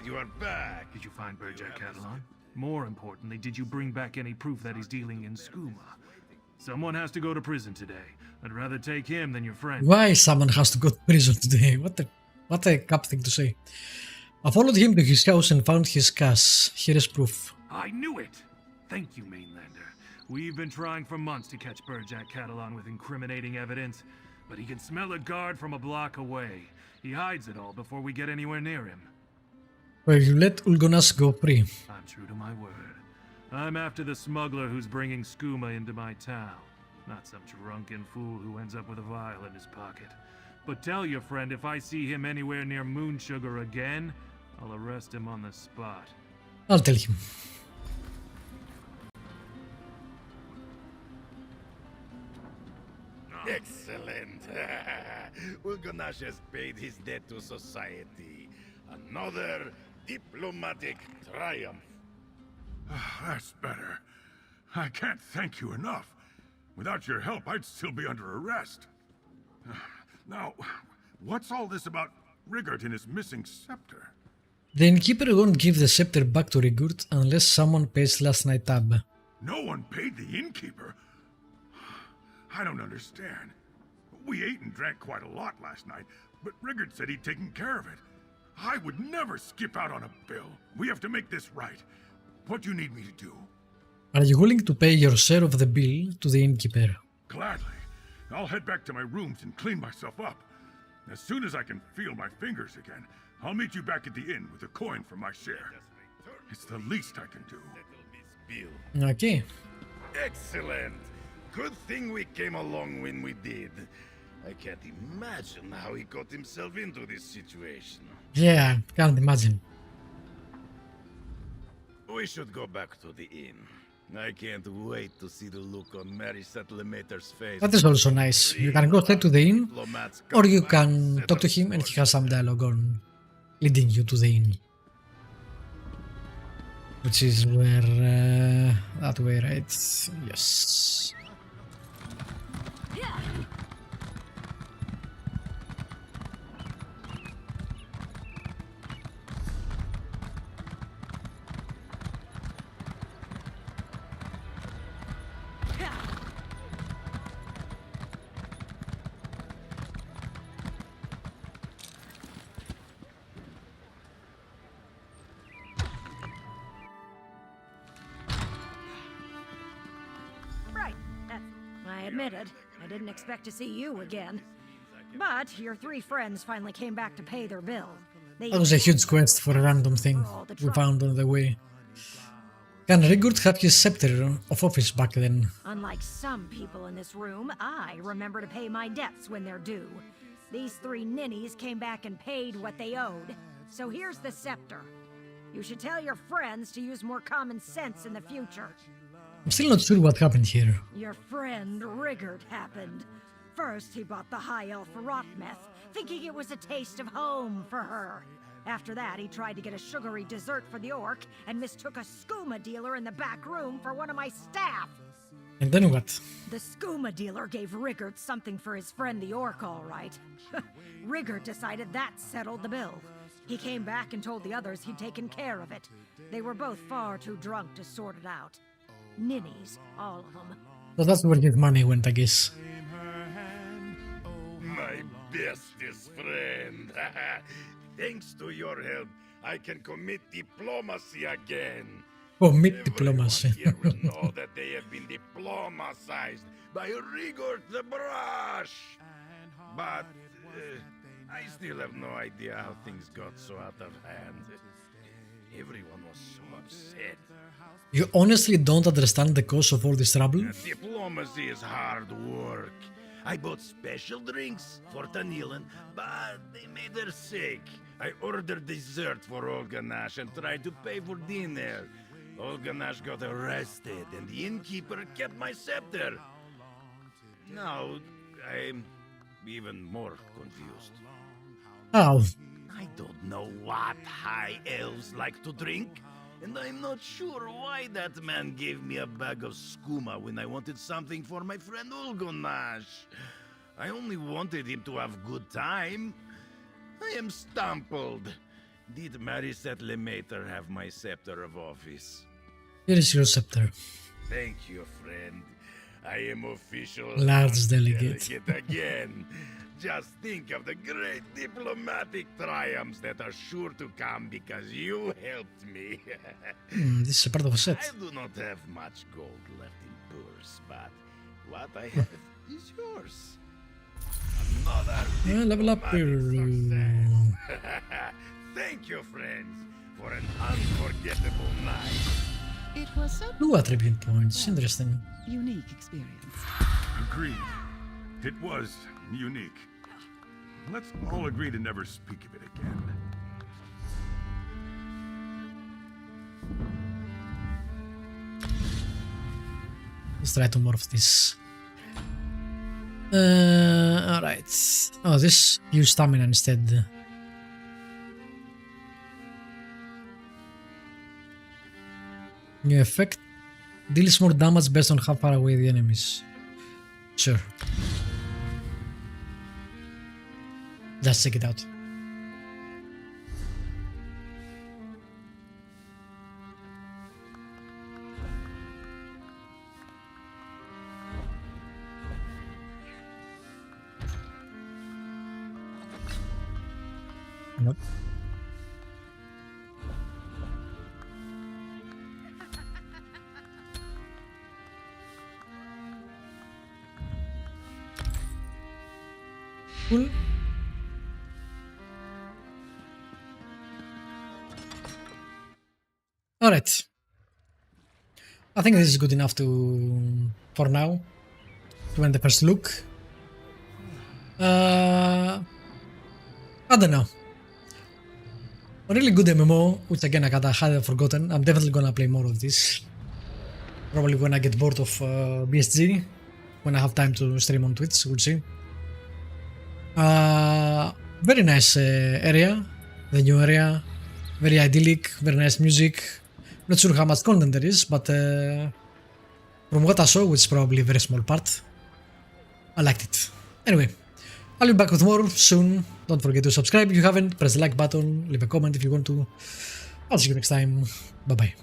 You are back. Did you find Berjac Catalan? More importantly, did you bring back any proof that he's dealing in skooma? Someone has to go to prison today. I'd rather take him than your friend. Why someone has to go to prison today? What a cap thing to say. I followed him to his house and found his cash. Here is proof. I knew it! Thank you, Mainlander. We've been trying for months to catch Berjac Catalan with incriminating evidence, but he can smell a guard from a block away. He hides it all before we get anywhere near him. Well, you let Ulgonas go free. I'm true to my word. I'm after the smuggler who's bringing skooma into my town. Not some drunken fool who ends up with a vial in his pocket. But tell your friend if I see him anywhere near Moon Sugar again, I'll arrest him on the spot. I'll tell him. Excellent. Ulgonash has paid his debt to society. Another diplomatic triumph. That's better. I can't thank you enough. Without your help, I'd still be under arrest. Now, what's all this about Rigurt and his missing scepter? The innkeeper won't give the scepter back to Rigurt unless someone pays last night tab. No one paid the innkeeper? I don't understand. We ate and drank quite a lot last night, but Rigurt said he'd taken care of it. I would never skip out on a bill. We have to make this right. What do you need me to do? Are you willing to pay your share of the bill to the innkeeper? Gladly. I'll head back to my rooms and clean myself up. As soon as I can feel my fingers again, I'll meet you back at the inn with a coin for my share. It's the least I can do. Okay. Excellent. Good thing we came along when we did. I can't imagine how he got himself into this situation. Yeah, can't imagine. We should go back to the inn. I can't wait to see the look on Mary Settlemeter's face. That is also nice. You can go straight to the inn, or you can talk to him and he has some dialogue on leading you to the inn. Which is where... that way, right? Yes. I admitted, I didn't expect to see you again. But your three friends finally came back to pay their bill. That was a huge quest for a random thing we found on the way. Can Rigurt have his scepter of office back then? Unlike some people in this room, I remember to pay my debts when they're due. These three ninnies came back and paid what they owed. So here's the scepter. You should tell your friends to use more common sense in the future. I'm still not sure what happened here. Your friend Rigurt happened. First, he bought the high elf Rotmeth, thinking it was a taste of home for her. After that, he tried to get a sugary dessert for the orc and mistook a skooma dealer in the back room for one of my staff. And then what? The skooma dealer gave Rigert something for his friend the orc, all right. Rigert decided that settled the bill. He came back and told the others he'd taken care of it. They were both far too drunk to sort it out. Ninnies, all of them. So that's where his money went, I guess. My bestest friend. Thanks to your help, I can commit diplomacy again. Commit diplomacy. Here will know that they have been diplomatized by Rigord the Brush. But I still have no idea how things got so out of hand. Everyone was so upset. You honestly don't understand the cause of all this trouble? Diplomacy is hard work. I bought special drinks for Tamriel, but they made her sick. I ordered dessert for Olganash and tried to pay for dinner. Olganash got arrested and the innkeeper kept my scepter. Now, I'm even more confused. How? I don't know what high elves like to drink, and I'm not sure why that man gave me a bag of skooma when I wanted something for my friend Olganash. I only wanted him to have good time. I am stumbled. Did Mariset Lemater have my scepter of office? Here is your scepter. Thank you, friend. I am official Large delegate. again. Just think of the great diplomatic triumphs that are sure to come because you helped me. This is a part of a set. I do not have much gold left in purse, but what I have is yours. Another Level up here. Thank you, friends, for an unforgettable night. It was so 2 attribute points. Interesting. unique experience. Agreed. It was unique. Let's all agree to never speak of it again. Let's try to morph this. Alright. Oh, this use stamina instead. New effect. Deals more damage based on how far away the enemies. Sure. Let's check it out. Nope. Cool. Alright. I think this is good enough for now to end the first look. I don't know. A really good MMO, which again I had forgotten. I'm definitely gonna play more of this. Probably when I get bored of BSG, when I have time to stream on Twitch, we'll see. Very nice area, the new area, very idyllic, very nice music. Not sure how much content there is, but from what I saw, which is probably a very small part, I liked it. Anyway, I'll be back with more soon. Don't forget to subscribe if you haven't, press the like button, leave a comment if you want to. I'll see you next time. Bye bye.